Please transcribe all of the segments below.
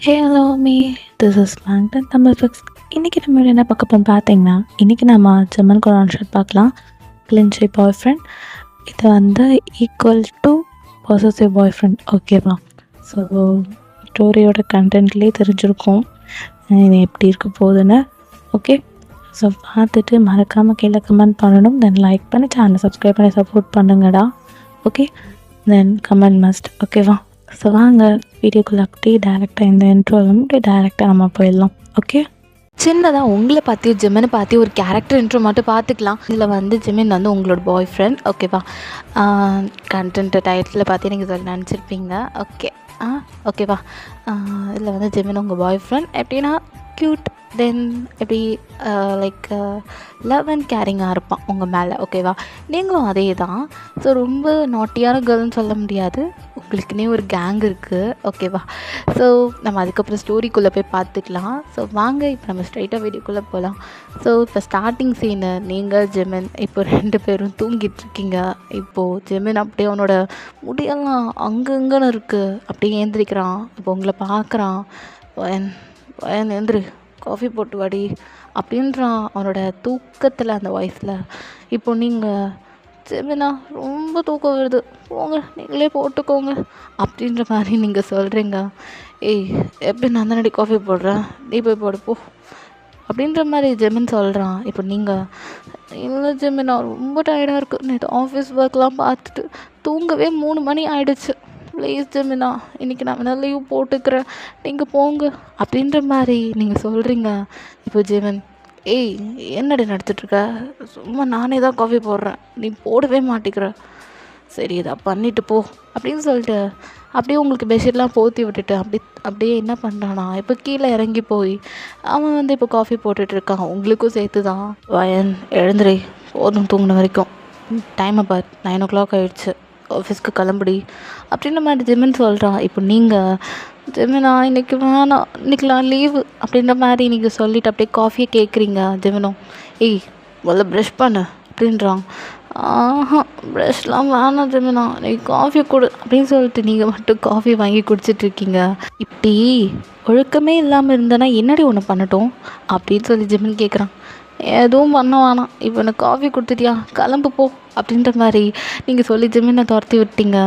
Hey hello me this is மேங்டன் Tamil fix. இன்றைக்கி நம்ம என்ன பார்க்க போகிறோம் பார்த்தீங்கன்னா, இன்றைக்கி நம்ம ஜெர்மன் குரான் ஷாட் பார்க்கலாம். கிளின்ஷி பாய் ஃப்ரெண்ட் இது வந்து equal to possessive bye friend. ஓகேவா? ஸோ ஸ்டோரியோட கண்டென்ட்லேயே தெரிஞ்சிருக்கும் இது எப்படி இருக்க போகுதுன்னு. ஓகே, ஸோ பார்த்துட்டு மறக்காமல் கீழே கமெண்ட் பண்ணணும். தென் லைக் பண்ணி சேனலை சப்ஸ்கிரைப் பண்ணி சப்போர்ட் பண்ணுங்கடா. Okay, then comment must. ஓகேவா? ஸோ வாங்க வீடியோக்குள்ளே அப்படியே டேரெக்டாக இந்த இன்ட்ரோவில் அப்படியே டேரெக்டாக நம்ம போயிடலாம். ஓகே, சின்னதாக உங்களை பற்றி ஜெமினை பார்த்து ஒரு கேரக்டர் இன்ட்ரோ மட்டும் பார்த்துக்கலாம். இதில் வந்து ஜெமின் வந்து உங்களோட பாய் ஃப்ரெண்ட். ஓகேவா? கண்டென்ட் டைட்டில் பார்த்து நீங்கள் சொல்லி நினச்சிருப்பீங்க. ஓகே, ஓகேவா? இதில் வந்து ஜெமின் உங்கள் பாய் ஃப்ரெண்ட் எப்படின்னா க்யூட், தென் எப்படி லைக் லவ் அண்ட் கேரிங்காக இருப்பான் உங்கள் மேலே. ஓகேவா? நீங்களும் அதே தான். ஸோ ரொம்ப நாட்டியான கேர்ள்னு சொல்ல முடியாது, உங்களுக்குன்னே ஒரு கேங் இருக்குது. ஓகேவா? ஸோ நம்ம அதுக்கப்புறம் ஸ்டோரிக்குள்ளே போய் பார்த்துக்கலாம். ஸோ வாங்க இப்போ நம்ம ஸ்ட்ரைட்டாக வீடியோக்குள்ளே போகலாம். ஸோ இப்போ ஸ்டார்டிங் சீனு, நீங்கள் ஜெமின் இப்போ 2 பேரும் தூங்கிட்டுருக்கீங்க. இப்போது ஜெமின் அப்படியே அவனோட முடியெல்லாம் அங்கங்கன்னு இருக்குது, அப்படியே ஏந்திரிக்கிறான். இப்போ உங்களை பார்க்குறான். வயன் ஏந்திரு, காஃபி போட்டு வாடி அப்படின்றான் அவனோட தூக்கத்தில், அந்த வாய்ஸில். இப்போ நீங்கள் ஜெமினா ரொம்ப தூக்கம் வருது, போங்க நீங்களே போட்டுக்கோங்க அப்படின்ற மாதிரி நீங்கள் சொல்கிறீங்க. ஏய் எப்படி நான் தானடி காஃபி போடுறேன், நீ போய் போடு போ அப்படின்ற மாதிரி ஜெமின் சொல்கிறான். இப்போ நீங்கள் இல்லை ஜெமினா ரொம்ப டயர்டாக இருக்குது, நேற்று ஆஃபீஸ் ஒர்க்லாம் பார்த்துட்டு தூங்கவே 3 மணி ஆகிடுச்சு, ப்ளீஸ் ஜெமினா இன்றைக்கி நான் வேணால் லீவ் போட்டுக்கிறேன், நீங்கள் போங்க அப்படின்ற மாதிரி நீங்கள் சொல்கிறீங்க. இப்போ ஜெமின், ஏய் என்னடி நடத்திட்டுருக்க, சும்மா நானே தான் காஃபி போடுறேன், நீ போடவே மாட்டேங்கிற, சரி இதை பண்ணிவிட்டு போ அப்படின்னு சொல்லிட்டு அப்படியே உங்களுக்கு பெட்ஷீட்லாம் போற்றி விட்டுட்டு அப்படியே என்ன பண்ணுறானா, இப்போ கீழே இறங்கி போய் அவன் வந்து இப்போ காஃபி போட்டுட்ருக்கான். உங்களுக்கும் சேர்த்து தான். வயன் எழுந்துரை, போதும் தூங்கின வரைக்கும், டைமை பார் 9 o'clock ஆகிடுச்சு, ஆஃபீஸ்க்கு கிளம்புடி அப்படின்ற மாதிரி ஜெமின் சொல்கிறான். இப்போ நீங்கள் ஜெமினா இன்றைக்கி வேணாம், இன்றைக்கெலாம் லீவு அப்படின்ற மாதிரி நீங்கள் சொல்லிவிட்டு அப்படியே காஃபியை கேட்குறீங்க. ஜெமினும், ஏய் முதல்ல ப்ரஷ் பண்ணு அப்படின்றான். ப்ரஷ்லாம் வேணாம் ஜெமினா, நீ காஃபி கொடு அப்படின்னு சொல்லிட்டு நீங்கள் மட்டும் காஃபி வாங்கி குடிச்சிட்ருக்கீங்க. இப்படி ஒழுக்கமே இல்லாமல் இருந்தேன்னா என்னடி ஒன்று பண்ணட்டும் அப்படின்னு சொல்லி ஜெமின் கேட்குறான். எதுவும் பண்ண வேணாம், இப்போ எனக்கு காஃபி கொடுத்துட்டியா, கிளம்பு போ அப்படின்ற மாதிரி நீங்கள் சொல்லி ஜெமினை துரத்தி விட்டீங்க.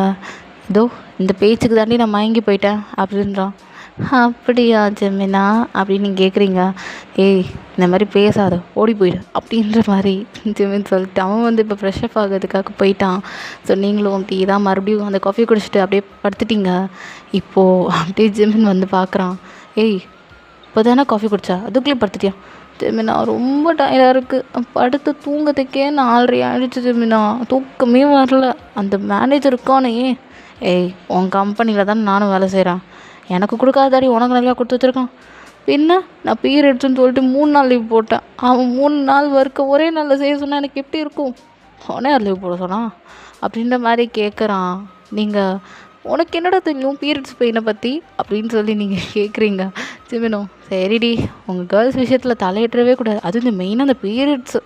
ஏதோ இந்த பேச்சுக்கு தாண்டி நான் மயங்கி போயிட்டேன் அப்படின்றான். அப்படியா ஜெமினா அப்படின்னு நீங்கள் கேட்குறீங்க. ஏய் இந்த மாதிரி பேசாத, ஓடி போயிடு அப்படின்ற மாதிரி ஜெமின் சொல்லிட்டு அவன் வந்து இப்போ ஃப்ரெஷ்அப் ஆகிறதுக்காக போயிட்டான். ஸோ நீங்களும் அப்படி தான் மறுபடியும் அந்த காஃபி குடிச்சிட்டு அப்படியே படுத்துட்டீங்க. இப்போது அப்படியே ஜெமின் வந்து பார்க்குறான். ஏய் இப்போ தானே காஃபி குடிச்சா, அதுக்குள்ளே படுத்துட்டியா ஜெமினா, ரொம்ப டயர்டாக இருக்குது, படுத்து தூங்கத்துக்கே 4:30 ஆகிடுச்சு ஜெமினா, தூக்கமே வரல. அந்த மேனேஜர் இருக்கானே, ஏய் உன் கம்பெனியில் தான் நானும் வேலை செய்கிறேன், எனக்கு கொடுக்காதாடி உனக்கு நல்லா கொடுத்து வச்சுருக்கான், பின்ன நான் பீரியட்ஸ்னு சொல்லிட்டு 3 நாள் லீவ் போட்டேன், அவன் 3 நாள் ஒர்க்கை ஒரே நாளில் செய்ய சொன்னால் எனக்கு எப்படி இருக்கும், உடனே அது லீவ் போட சொன்னான் அப்படின்ற மாதிரி கேட்குறான். நீங்கள் உனக்கு என்னடா தெரியும் பீரியட்ஸ் பெயினை பற்றி அப்படின்னு சொல்லி நீங்கள் கேட்குறீங்க. ஜெமினோ, சரிடி உங்கள் கேர்ள்ஸ் விஷயத்தில் தலையிடவே கூடாது, அது இந்த மெயினாக அந்த பீரியட்ஸு,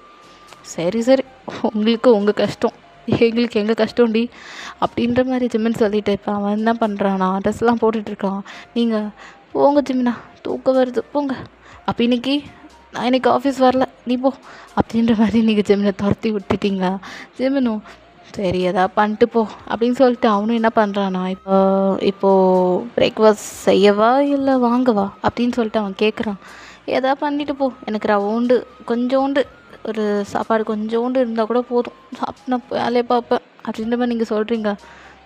சரி சரி உங்களுக்கு உங்கள் கஷ்டம், எங்களுக்கு எங்கள் கஷ்டம்டி அப்படின்ற மாதிரி ஜெமின் சொல்லிட்டு இப்போ அவன் என்ன பண்ணுறானா, ட்ரெஸ்லாம் போட்டுட்ருக்கான். நீங்கள் போங்க ஜெமினா, தூக்கம் வருது போங்க, அப்போ நான் இன்றைக்கி ஆஃபீஸ் வரல, நீ போ அப்படின்ற மாதிரி நீங்கள் ஜெமினை துரத்தி விட்டுட்டீங்க. ஜெமினோ, சரி எதா பண்ணிட்டு போ அப்படின்னு சொல்லிட்டு அவனும் என்ன பண்ணுறானா, இப்போது பிரேக்ஃபாஸ்ட் செய்யவா இல்லை வாங்கவா அப்படின்னு சொல்லிட்டு அவன் கேட்குறான். எதா பண்ணிட்டு போ, எனக்கு ரவுண்டு கொஞ்சோண்டு ஒரு சாப்பாடு கொஞ்சோண்டு இருந்தால் கூட போதும், சாப்பிட்டு நான் வேலையை பார்ப்பேன் அப்படின்ற மாதிரி நீங்கள் சொல்கிறீங்க.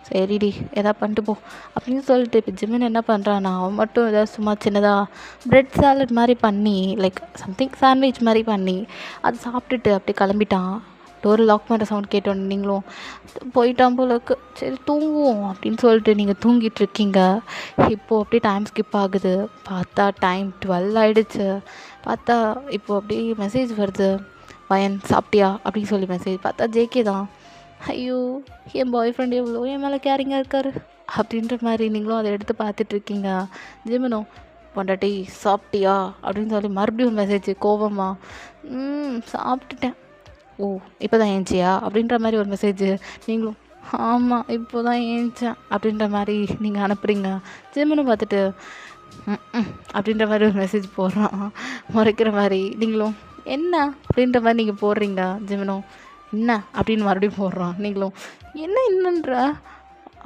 சரிடி எதா பண்ணிட்டு போ அப்படின்னு சொல்லிட்டு இப்போ ஜிமின் என்ன பண்ணுறான்னா, அவன் மட்டும் ஏதாவது சும்மா சின்னதாக ப்ரெட் சாலட் மாதிரி பண்ணி, லைக் சம்திங் சாண்ட்விச் மாதிரி பண்ணி அது சாப்பிட்டுட்டு அப்படியே கிளம்பிட்டான். டோர் லாக் பண்ணுற சவுண்ட் கேட்டோன்னு நீங்களும் போயிட்டான் போலக்கு, சரி தூங்குவோம் அப்படின்னு சொல்லிட்டு நீங்கள் தூங்கிட்டுருக்கீங்க. இப்போது அப்படியே டைம் ஸ்கிப் ஆகுது, பார்த்தா டைம் 12 ஆகிடுச்சு. பார்த்தா இப்போது அப்படியே மெசேஜ் வருது, வயன் சாப்பிட்டியா அப்படின்னு சொல்லி மெசேஜ். பார்த்தா ஜேகே தான். ஐயோ என் பாய் ஃப்ரெண்ட் எவ்வளோ என் மேலே கேரிங்காக இருக்கார் அப்படின்ற மாதிரி நீங்களும் அதை எடுத்து பார்த்துட்ருக்கீங்க. ஜிமினோ, பொண்டாட்டி சாப்பிட்டியா அப்படின்னு சொல்லி மறுபடியும் மெசேஜ் கோவமா. சாப்பிட்டுட்டேன். ஓ இப்போ தான் ஏஞ்சியா அப்படின்ற மாதிரி ஒரு மெசேஜ். நீங்களும் ஆமாம் இப்போ தான் ஏஞ்சேன் அப்படின்ற மாதிரி நீங்கள் அனுப்புகிறீங்க. ஜிம்முன்னு பார்த்துட்டு அப்படின்ற மாதிரி ஒரு மெசேஜ் போடுறான், முறைக்கிற மாதிரி. நீங்களும் என்ன அப்படின்ற மாதிரி நீங்கள் போடுறீங்க. ஜிமினும் என்ன அப்படின்னு மறுபடியும் போடுறான். நீங்களும் என்ன என்னன்ற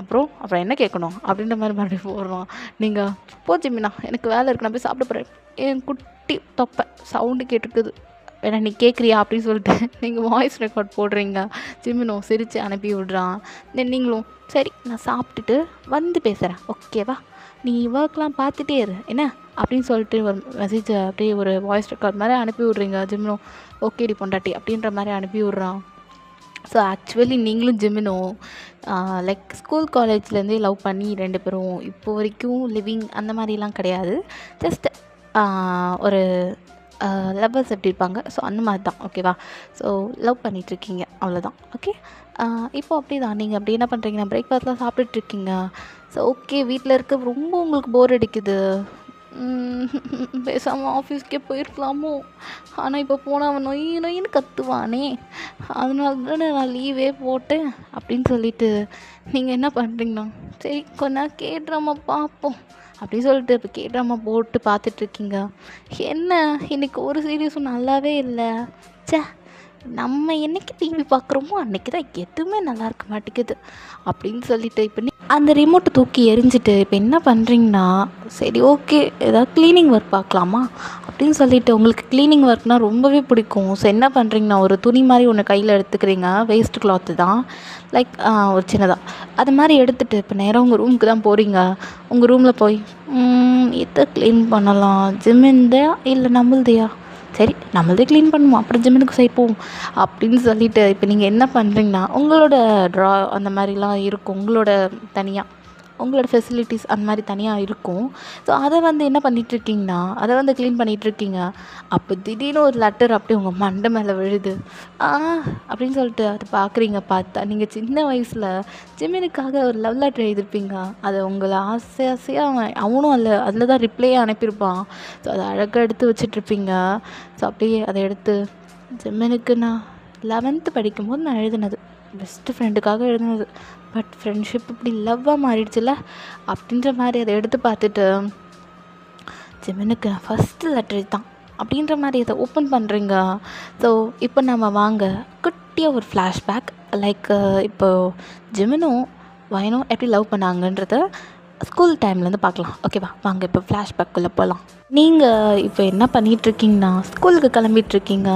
அப்புறம் என்ன கேட்கணும் அப்படின்ற மாதிரி மறுபடியும் போடுறான். நீங்கள் போ ஜிமினா, எனக்கு வேலை இருக்கு, நான் போய் சாப்பிட போகிறேன், என் குட்டி தொப்பை சவுண்டு கேட்டுருக்குது, வேணா நீ கேட்குறியா அப்படின்னு சொல்லிட்டு நீங்கள் வாய்ஸ் ரெக்கார்ட் போடுறீங்க. ஜிமினும் சிரித்து அனுப்பி விடுறான். தென் நீங்களும் சரி நான் சாப்பிட்டுட்டு வந்து பேசுகிறேன் ஓகேவா, நீ ஒர்க்லாம் பார்த்துட்டே இரு என்ன அப்படின்னு சொல்லிட்டு ஒரு மெசேஜை அப்படியே ஒரு வாய்ஸ் ரெக்கார்ட் மாதிரி அனுப்பி விட்றீங்க. ஜிமினும் ஓகேடி பொண்டாட்டி அப்படின்ற மாதிரி அனுப்பி விட்றான். ஸோ ஆக்சுவலி நீங்களும் ஜிமினும் லைக் ஸ்கூல் காலேஜ்லேருந்தே லவ் பண்ணி 2 பேரும் இப்போ வரைக்கும் லிவிங் அந்த மாதிரிலாம் கிடையாது. ஜஸ்ட் ஒரு லவ்வர்ஸ் எப்படி இருப்பாங்க, ஸோ அந்த மாதிரி தான் ஓகேவா. ஸோ லவ் பண்ணிகிட்ருக்கீங்க அவ்வளோதான். ஓகே, இப்போ அப்படி தான் நீங்கள் அப்படி என்ன பண்ணுறீங்கன்னா பிரேக்ஃபாஸ்ட்லாம் சாப்பிட்டுட்ருக்கீங்க. ஸோ ஓகே, வீட்டில் இருக்க ரொம்ப உங்களுக்கு போர் அடிக்குது, பேசாமல் ஆஃபீஸ்க்கே போயிருக்கலாமோ, ஆனால் இப்போ போனால் அவன் நொய் நொயின்னு கத்துவானே, அதனால தானே நான் லீவே போட்டேன் அப்படின்னு சொல்லிட்டு நீங்கள் என்ன பண்ணுறீங்கன்னா சரி கொஞ்ச நேரம் கேட்ராமா பார்ப்போம் அப்படின்னு சொல்லிட்டு இப்போ கேட்ராமா போட்டு பார்த்துட்ருக்கீங்க. என்ன இன்றைக்கி ஒரு சீரியஸும் நல்லாவே இல்லை. சே, நம்ம என்றைக்கு டிவி பார்க்குறோமோ அன்றைக்கி தான் எதுவுமே நல்லா இருக்க மாட்டேங்குது அப்படின்னு சொல்லிட்டு இப்போ அந்த ரிமோட்டை தூக்கி எரிஞ்சிட்டு இப்போ என்ன பண்ணுறீங்கன்னா சரி ஓகே ஏதாவது க்ளீனிங் ஒர்க் பார்க்கலாமா அப்படின்னு சொல்லிட்டு உங்களுக்கு க்ளீனிங் ஒர்க்னால் ரொம்பவே பிடிக்கும். ஸோ என்ன பண்ணுறீங்கன்னா ஒரு துணி மாதிரி ஒன்று கையில் எடுத்துக்கிறீங்க, வேஸ்ட் கிளாத்து தான், லைக் ஒரு சின்னதாக அது மாதிரி எடுத்துகிட்டு இப்போ நேராக உங்கள் ரூமுக்கு தான் போகிறீங்க. உங்கள் ரூமில் போய் எதை க்ளீன் பண்ணலாம், ஜிமின்தையா இல்லை நம்மள்தையா, சரி நம்மளதே க்ளீன் பண்ணுவோம் அப்புறம் ஜிம்முக்கு செய்ப்போம் அப்படின்னு சொல்லிட்டு இப்போ நீங்கள் என்ன பண்ணுறீங்கன்னா உங்களோட ட்ரா அந்த மாதிரிலாம் இருக்கும், உங்களோட தனியாக உங்களோட ஃபெசிலிட்டிஸ் அந்த மாதிரி தனியாக இருக்கும். ஸோ அதை வந்து என்ன பண்ணிகிட்ருக்கீங்கன்னா அதை வந்து க்ளீன் பண்ணிகிட்ருக்கீங்க. அப்போ திடீர்னு ஒரு லெட்டர் அப்படியே உங்கள் மண்டை மேலே விழுது. அப்படின்னு சொல்லிட்டு அதை பார்க்குறீங்க. பார்த்தா நீங்கள் சின்ன வயசில் ஜிமினுக்காக ஒரு லவ் லெட்டர் எழுதிருப்பீங்க. அதை உங்களை ஆசையாக அவனும் அதில் தான் ரிப்ளையே அனுப்பியிருப்பான். ஸோ அதை அழகாக எடுத்து வச்சிட்ருப்பீங்க. ஸோ அப்படியே அதை எடுத்து ஜிமினுக்கு நான் 11th படிக்கும்போது நான் எழுதினது, பெஸ்ட்டு ஃப்ரெண்டுக்காக எழுதினது, பட் ஃப்ரெண்ட்ஷிப் இப்படி லவ்வாக மாறிடுச்சுல அப்படின்ற மாதிரி அதை எடுத்து பார்த்துட்டு ஜிமினுக்கு ஃபஸ்ட்டு லெட்டர் தான் அப்படின்ற மாதிரி அதை ஓப்பன் பண்ணுறீங்க. ஸோ இப்போ நம்ம வாங்க குட்டியாக ஒரு ஃப்ளாஷ்பேக், லைக் இப்போது ஜிமினும் வயனும் எப்படி லவ் பண்ணாங்கன்றத ஸ்கூல் டைம்லேருந்து பார்க்கலாம் ஓகேவா. வாங்க இப்போ ஃப்ளாஷ்பேக்குள்ளே போகலாம். நீங்கள் இப்போ என்ன பண்ணிகிட்ருக்கீங்கன்னா ஸ்கூலுக்கு கிளம்பிகிட்ருக்கீங்க.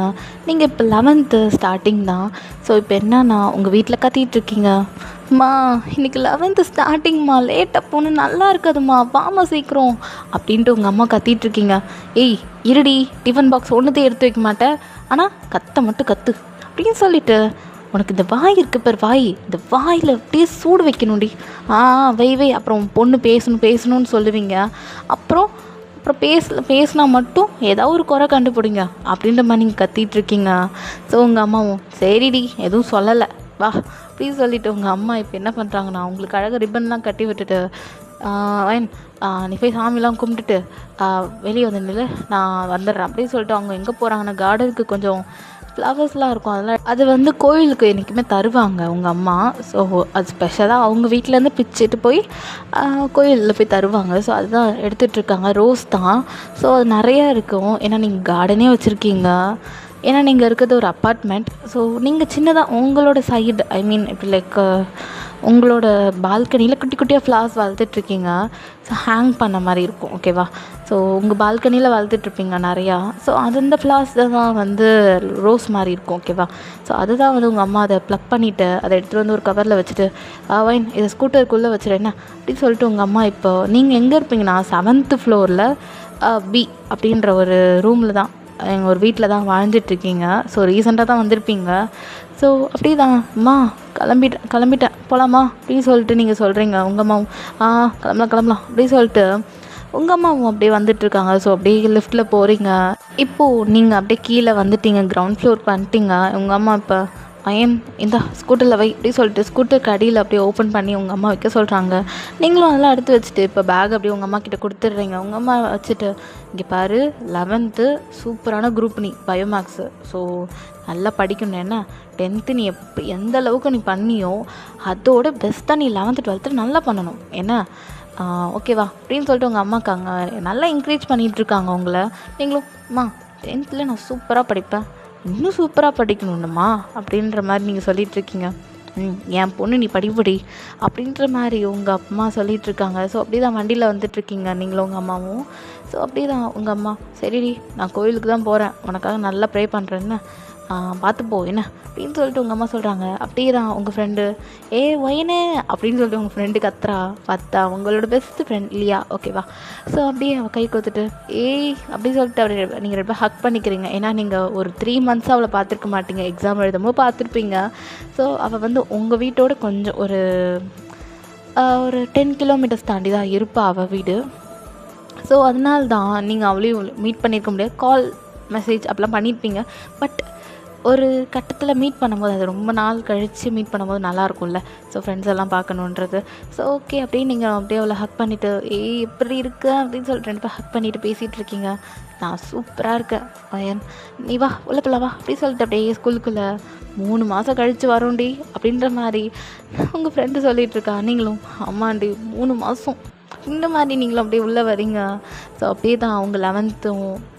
நீங்கள் இப்போ 11th ஸ்டார்டிங் தான். ஸோ இப்போ என்னன்னா உங்கள் வீட்டில் கத்திகிட்ருக்கீங்க, அம்மா இன்றைக்கி 11th ஸ்டார்டிங்மா, லேட்டாக போகணும் நல்லா இருக்காதும்மா, வாமா சீக்கிரம் அப்படின்ட்டு உங்கள் அம்மா கத்திகிட்ருக்கீங்க. ஏய் இருடி, டிஃபன் பாக்ஸ் ஒன்றுத்தையும் எடுத்து வைக்க மாட்டேன், ஆனால் கத்த மட்டும் கத்து அப்படின்னு சொல்லிட்டு உனக்கு இந்த வாய் இருக்குது பேர் வாய், இந்த வாயில் அப்படியே சூடு வைக்கணும்டி, வை அப்புறம் பொண்ணு பேசணும்னு சொல்லுவீங்க. அப்புறம் பேசினா மட்டும் ஏதாவது ஒரு குறை கண்டுபிடிங்க அப்படின்ற மாதிரி நீங்கள் கத்திகிட்ருக்கீங்க. ஸோ உங்கள் அம்மாவும் சரிடி எதுவும் சொல்லலை வா அப்படின்னு சொல்லிவிட்டு உங்கள் அம்மா இப்போ என்ன பண்ணுறாங்கன்னா உங்களுக்கு அழகாக ரிப்பன்லாம் கட்டி விட்டுட்டு வயன் நீ போய் சாமிலாம் கும்பிட்டுட்டு வெளியே வந்து நில்லு நான் வந்துடுறேன் அப்படின்னு சொல்லிட்டு அவங்க எங்கே போகிறாங்கன்னா கார்டனுக்கு கொஞ்சம் ஃப்ளவர்ஸ்லாம் இருக்கும், அதெல்லாம் அது வந்து கோயிலுக்கு என்றைக்குமே தருவாங்க உங்கள் அம்மா. ஸோ அது ஸ்பெஷலாக அவங்க வீட்டிலேருந்து பிச்சுட்டு போய் கோயிலில் போய் தருவாங்க. ஸோ அதுதான் எடுத்துகிட்ருக்காங்க, ரோஸ் தான். ஸோ அது நிறையா இருக்கும், ஏன்னா நீங்கள் கார்டனே வச்சுருக்கீங்க, ஏன்னா நீங்கள் இருக்கிறது ஒரு அப்பார்ட்மெண்ட். ஸோ நீங்கள் சின்னதாக உங்களோட சைடு இப்படி லைக் உங்களோட பால்கனியில் குட்டி குட்டியாக ஃப்ளவர்ஸ் வளர்த்துட்ருக்கீங்க. ஸோ ஹேங் பண்ண மாதிரி இருக்கும் ஓகேவா. ஸோ உங்கள் பால்கனியில் வளர்த்துட்ருப்பீங்க நிறையா. ஸோ அந்த ஃப்ளவர்ஸ் தான் வந்து ரோஸ் மாதிரி இருக்கும் ஓகேவா. ஸோ அதுதான் வந்து உங்கள் அம்மா அதை ப்ளக் பண்ணிவிட்டு அதை எடுத்துகிட்டு வந்து ஒரு கவரில் வச்சுட்டு வைன் இதை ஸ்கூட்டருக்குள்ளே வச்சுருஎன்ன அப்படின்னு சொல்லிட்டு உங்கள் அம்மா இப்போ நீங்கள் எங்கே இருப்பீங்கன்னா 7th ஃப்ளோரில் பி அப்படின்ற ஒரு ரூமில் தான், எங்கள் ஒரு வீட்டில் தான் வாழ்ந்துட்டுருக்கீங்க. ஸோ ரீசெண்டாக தான் வந்திருப்பீங்க. ஸோ அப்படி தான் அம்மா கிளம்பிட்டேன் போகலாமா அப்படின்னு சொல்லிட்டு நீங்கள் சொல்கிறீங்க. உங்கள் அம்மாவும் கிளம்பலாம் அப்படின்னு சொல்லிட்டு உங்கள் அம்மாவும் அப்படியே வந்துட்டுருக்காங்க. ஸோ அப்படியே லிஃப்ட்டில் போகிறீங்க. இப்போது நீங்கள் அப்படியே கீழே வந்துட்டீங்க, கிரவுண்ட் ஃப்ளோருக்கு வந்துட்டீங்க. உங்கள் அம்மா இப்போ பையன் இந்த ஸ்கூட்டரில் வை அப்படி சொல்லிட்டு ஸ்கூட்டருக்கு அடியில் அப்படியே ஓப்பன் பண்ணி உங்கள் அம்மா வைக்க சொல்கிறாங்க. நீங்களும் அதெல்லாம் எடுத்து வச்சுட்டு இப்போ பேக் அப்படியே உங்கள் அம்மா கிட்டே கொடுத்துட்றீங்க. உங்கள் அம்மா வச்சுட்டு இங்கே பாரு 11th சூப்பரான குரூப் நீ பயோமேக்ஸு, ஸோ நல்லா படிக்கணும், என்ன 10th நீ எந்த அளவுக்கு நீ பண்ணியோ அதோட பெஸ்ட்டாக நீ 11th 12th நல்லா பண்ணணும், என்ன ஓகேவா அப்படின்னு சொல்லிட்டு உங்கள் அம்மாக்காங்க நல்லா என்கரேஜ் பண்ணிகிட்ருக்காங்க உங்களை. நீங்களும் அம்மா 10th நான் சூப்பராக படிப்பேன், இன்னும் சூப்பராக படிக்கணும்மா அப்படின்ற மாதிரி நீங்கள் சொல்லிகிட்ருக்கீங்க. என் பொண்ணு நீ படிப்படி அப்படின்ற மாதிரி உங்கள் அம்மா சொல்லிகிட்ருக்காங்க. ஸோ அப்படி தான் வண்டியில் வந்துட்டுருக்கீங்க நீங்களும் உங்கள் அம்மாவும். ஸோ அப்படி தான் உங்கள் அம்மா சரிடி நான் கோயிலுக்கு தான் போகிறேன், உனக்காக நல்லா ப்ரே பண்ணுறேன்னு, பார்த்துப்போ என்ன அப்படின்னு சொல்லிட்டு உங்கள் அம்மா சொல்கிறாங்க. அப்படியே தான் உங்கள் ஃப்ரெண்டு ஒயனே அப்படின்னு சொல்லிட்டு உங்கள் ஃப்ரெண்டு கத்துறா. பார்த்தா உங்களோட பெஸ்ட் ஃப்ரெண்ட் இல்லையா, ஓகேவா. ஸோ அப்படியே அவள் கை கொடுத்துட்டு அப்படின்னு சொல்லிட்டு அப்படியே நீங்கள் ரெண்டு பேர் ஹக் பண்ணிக்கிறீங்க. ஏன்னா நீங்கள் ஒரு 3 months அவளை பார்த்துருக்க மாட்டீங்க, எக்ஸாம் எழுதும்போது பார்த்துருப்பீங்க. ஸோ அவள் வந்து உங்கள் வீட்டோட கொஞ்சம் ஒரு 10 kilometers தாண்டி தான் இருப்பா அவள் வீடு. ஸோ அதனால தான் நீங்கள் அவளையும் மீட் பண்ணியிருக்க முடியாது, கால் மெசேஜ் அப்படிலாம் பண்ணியிருப்பீங்க. பட் ஒரு கட்டத்தில் மீட் பண்ணும்போது அது ரொம்ப நாள் கழித்து மீட் பண்ணும்போது நல்லாயிருக்கும்ல. ஸோ ஃப்ரெண்ட்ஸ் எல்லாம் பார்க்கணுன்றது. ஸோ ஓகே அப்படின்னு நீங்கள் அப்படியே அவளை ஹக் பண்ணிவிட்டு எப்படி இருக்க அப்படின்னு சொல்லிட்டு 2 பேர் ஹக் பண்ணிவிட்டு பேசிகிட்டு இருக்கீங்க. நான் சூப்பராக இருக்கேன் பையன், நீ வா உள்ள போல வா அப்படின்னு சொல்லிட்டு அப்படியே ஸ்கூலுக்குள்ளே 3 மாதம் கழித்து வரோண்டி அப்படின்ற மாதிரி உங்கள் ஃப்ரெண்டு சொல்லிகிட்ருக்கா. நீங்களும் ஆமாண்டி 3 மாதம் இந்த மாதிரி நீங்களும் அப்படியே உள்ளே வரீங்க. ஸோ அப்படியே தான் அவங்க 11th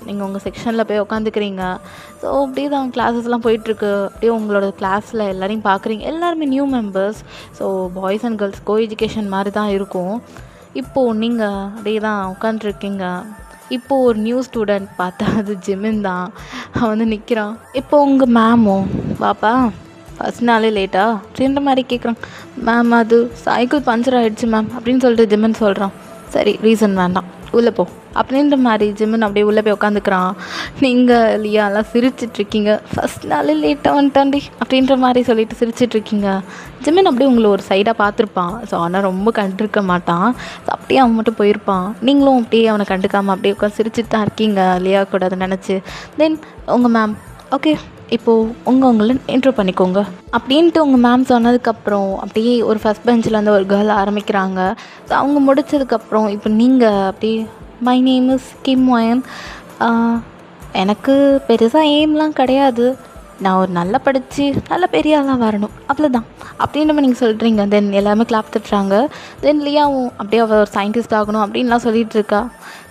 நீங்கள் உங்கள் செக்ஷனில் போய் உட்காந்துக்கிறீங்க. ஸோ அப்படியே தான் கிளாஸஸ்லாம் போயிட்டுருக்கு. அப்படியே உங்களோட கிளாஸில் எல்லோரையும் பார்க்குறீங்க, எல்லாருமே new members. So boys and girls co education மாதிரி தான் இருக்கும். இப்போது நீங்கள் அப்படியே தான் உட்காந்துருக்கீங்க. இப்போது ஒரு நியூ ஸ்டூடெண்ட் பார்த்தா அது ஜிமின் தான். அவன் வந்து நிற்கிறான். இப்போ உங்கள் மேமும் பாப்பா ஃபஸ்ட் நாளே லேட்டா அப்படின்ற மாதிரி கேட்குறான். மேம் அது சைக்கிள் பஞ்சர் ஆகிடுச்சு மேம் அப்படின்னு சொல்லிட்டு ஜிமின் சொல்கிறான். சரி ரீசன் வேண்டாம் உள்ளே போ அப்படின்ற மாதிரி ஜிமின் அப்படியே உள்ளே போய் உட்காந்துக்கிறான். நீங்கள் லியாலாம் சிரிச்சிட்ருக்கீங்க. ஃபஸ்ட் நாளே லேட்டாக வந்துட்டாண்டி அப்படின்ற மாதிரி சொல்லிட்டு சிரிச்சிட்ருக்கீங்க. ஜிமின் அப்படியே உங்களை ஒரு சைடாக பார்த்துருப்பான். ஸோ ஆனால் ரொம்ப கண்டிருக்க மாட்டான். ஸோ அப்படியே அவன் மட்டும் போயிருப்பான். நீங்களும் அப்படியே அவனை கண்டுக்காமல் அப்படியே உட்காந்து சிரிச்சிட்டு தான் இருக்கீங்க லியா கூட அதை நினச்சி. தென் உங்கள் மேம் ஓகே இப்போது உங்களை இன்ட்ரோ பண்ணிக்கோங்க அப்படின்ட்டு உங்கள் மேம் சொன்னதுக்கப்புறம் அப்படியே ஒரு ஃபஸ்ட் பெஞ்சில் வந்து ஒரு கேர்ள் ஆரம்பிக்கிறாங்க. ஸோ அவங்க முடித்ததுக்கப்புறம் இப்போ நீங்கள் அப்படியே my name is Kim wine, எனக்கு பெருசாக எய்ம்லாம் கிடையாது, நான் ஒரு நல்லா படித்து நல்ல பெரிய ஆளாக வரணும் அவ்வளோதான் அப்படின்ற நீங்கள் சொல்கிறீங்க. தென் எல்லாமே கிளாப் தட்டுறாங்க. தென் லியாவும் அப்படியே அவள் ஒரு சயின்டிஸ்ட் ஆகணும் அப்படின்லாம் சொல்லிகிட்டு இருக்கா.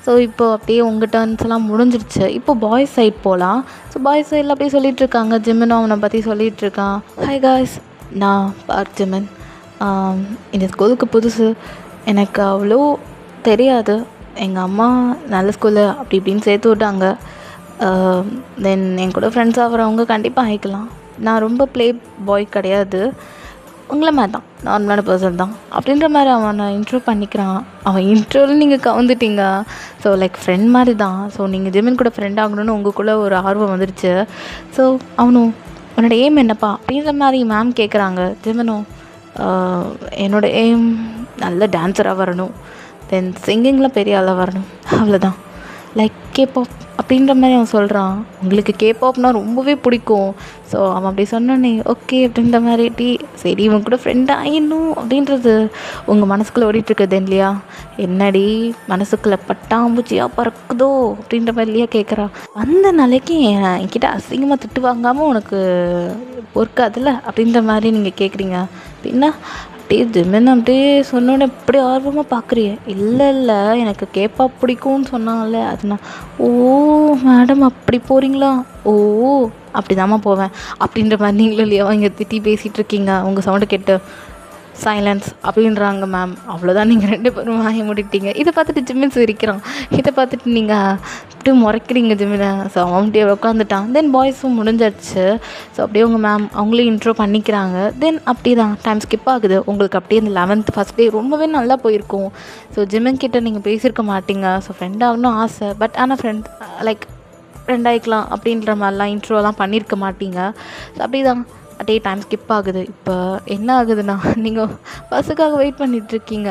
ஸோ இப்போது அப்படியே உங்கள் டர்ன்ஸ் எல்லாம் முடிஞ்சிருச்சு. இப்போ பாய்ஸ் சைட் போகலாம். ஸோ பாய்ஸ் சைடில் அப்படியே சொல்லிகிட்ருக்காங்க. ஜிமினும் அவனை பற்றி சொல்லிகிட்ருக்கான். ஹாய் காய்ஸ், நான் ஜிமின், இந்த ஸ்கூலுக்கு புதுசு, எனக்கு அவ்வளோ தெரியாது, எங்கள் அம்மா நல்ல ஸ்கூலு அப்படி இப்படின்னு சேர்த்து விட்டாங்க. தென் என் கூட ஃப்ரெண்ட்ஸ் ஆகிறவங்க கண்டிப்பாக ஆகிக்கலாம். நான் ரொம்ப ப்ளே பாய் கிடையாது, உங்களை மாதிரி தான் நார்மலான பர்சன் தான் அப்படின்ற மாதிரி அவனை இன்ட்ரோ பண்ணிக்கிறான். அவன் இன்ட்ரோவில் நீங்கள் கவுந்துட்டீங்க. ஸோ லைக் ஃப்ரெண்ட் மாதிரி தான். ஸோ நீங்கள் ஜிமின் கூட ஃப்ரெண்ட் ஆகணும்னு உங்களுக்குள்ளே ஒரு ஆர்வம் வந்துடுச்சு. ஸோ அவனும் உன்னோட எய்ம் என்னப்பா அப்படின்ற மாதிரி மேம் கேட்குறாங்க. ஜிமினும் என்னோடய எய்ம் நல்ல டான்ஸராக வரணும், தென் சிங்கிங்கில் பெரிய ஆளாக வரணும், அவ்வளோதான். லைக் கேபாப் அப்படின்ற மாதிரி அவன் சொல்கிறான். உங்களுக்கு கேபாப்னால் ரொம்பவே பிடிக்கும். ஸோ அவன் அப்படி சொன்னானே ஓகே அப்படின்ற மாதிரி சரி இவன் கூட ஃப்ரெண்ட் ஆயிடணும் அப்படின்றது உங்கள் மனசுக்குள்ளே ஓடிட்டுருக்குது இல்லையா. என்னடி மனசுக்குள்ளே பட்டாம்பூச்சியாக பறக்குதோ அப்படின்ற மாதிரி இல்லையா கேட்குறான். அந்த நாளைக்கு என்கிட்ட அசிங்கமாக திட்டு வாங்காமல் உனக்கு பொறுக்காதுல்ல அப்படின்ற மாதிரி நீங்கள் கேட்குறீங்க. பின்ன அப்படியே ஜிமின் அப்படியே சொன்னோன்னே எப்படி ஆர்வமாக பார்க்குறிய. இல்லை எனக்கு கேப்பாப் பிடிக்கும்னு சொன்னாங்கல்ல அது நான் ஓ மேடம் அப்படி போகிறீங்களா, ஓ அப்படி தாம்மா போவேன் அப்படின்ற மாதிரி நீங்களும் இல்லையா இங்கே திட்டி பேசிகிட்டு இருக்கீங்க. உங்கள் சவுண்டு கேட்டு சைலன்ஸ் அப்படின்றாங்க மேம். அவ்வளோதான், நீங்கள் 2 பேரும் வாங்கி முடிட்டீங்க. இதை பார்த்துட்டு ஜிமின் சிரிக்கிறான். இதை பார்த்துட்டு நீங்கள் அப்படியே முறைக்கிறீங்க ஜிமினை. ஸோ அவன் அப்படியே உட்காந்துட்டான். தென் பாய்ஸும் முடிஞ்சிடுச்சு. ஸோ அப்படியே உங்கள் மேம் அவங்களையும் இன்ட்ரோ பண்ணிக்கிறாங்க. தென் அப்படி தான் டைம் ஸ்கிப் ஆகுது. உங்களுக்கு அப்படியே இந்த 11th ஃபஸ்ட் டே ரொம்பவே நல்லா போயிருக்கும். ஸோ ஜிமின் கிட்டே நீங்கள் பேசியிருக்க மாட்டீங்க. ஸோ ஃப்ரெண்ட் ஆகணும் ஆசை, பட் ஆனால் ஃப்ரெண்ட் ஆகிக்கலாம் அப்படின்ற மாதிரிலாம் இன்ட்ரோலாம் பண்ணியிருக்க மாட்டீங்க. ஸோ அப்படி தான் அப்படியே டைம் ஸ்கிப் ஆகுது. இப்போ என்ன ஆகுதுன்னா நீங்கள் பஸ்ஸுக்காக வெயிட் பண்ணிகிட்ருக்கீங்க.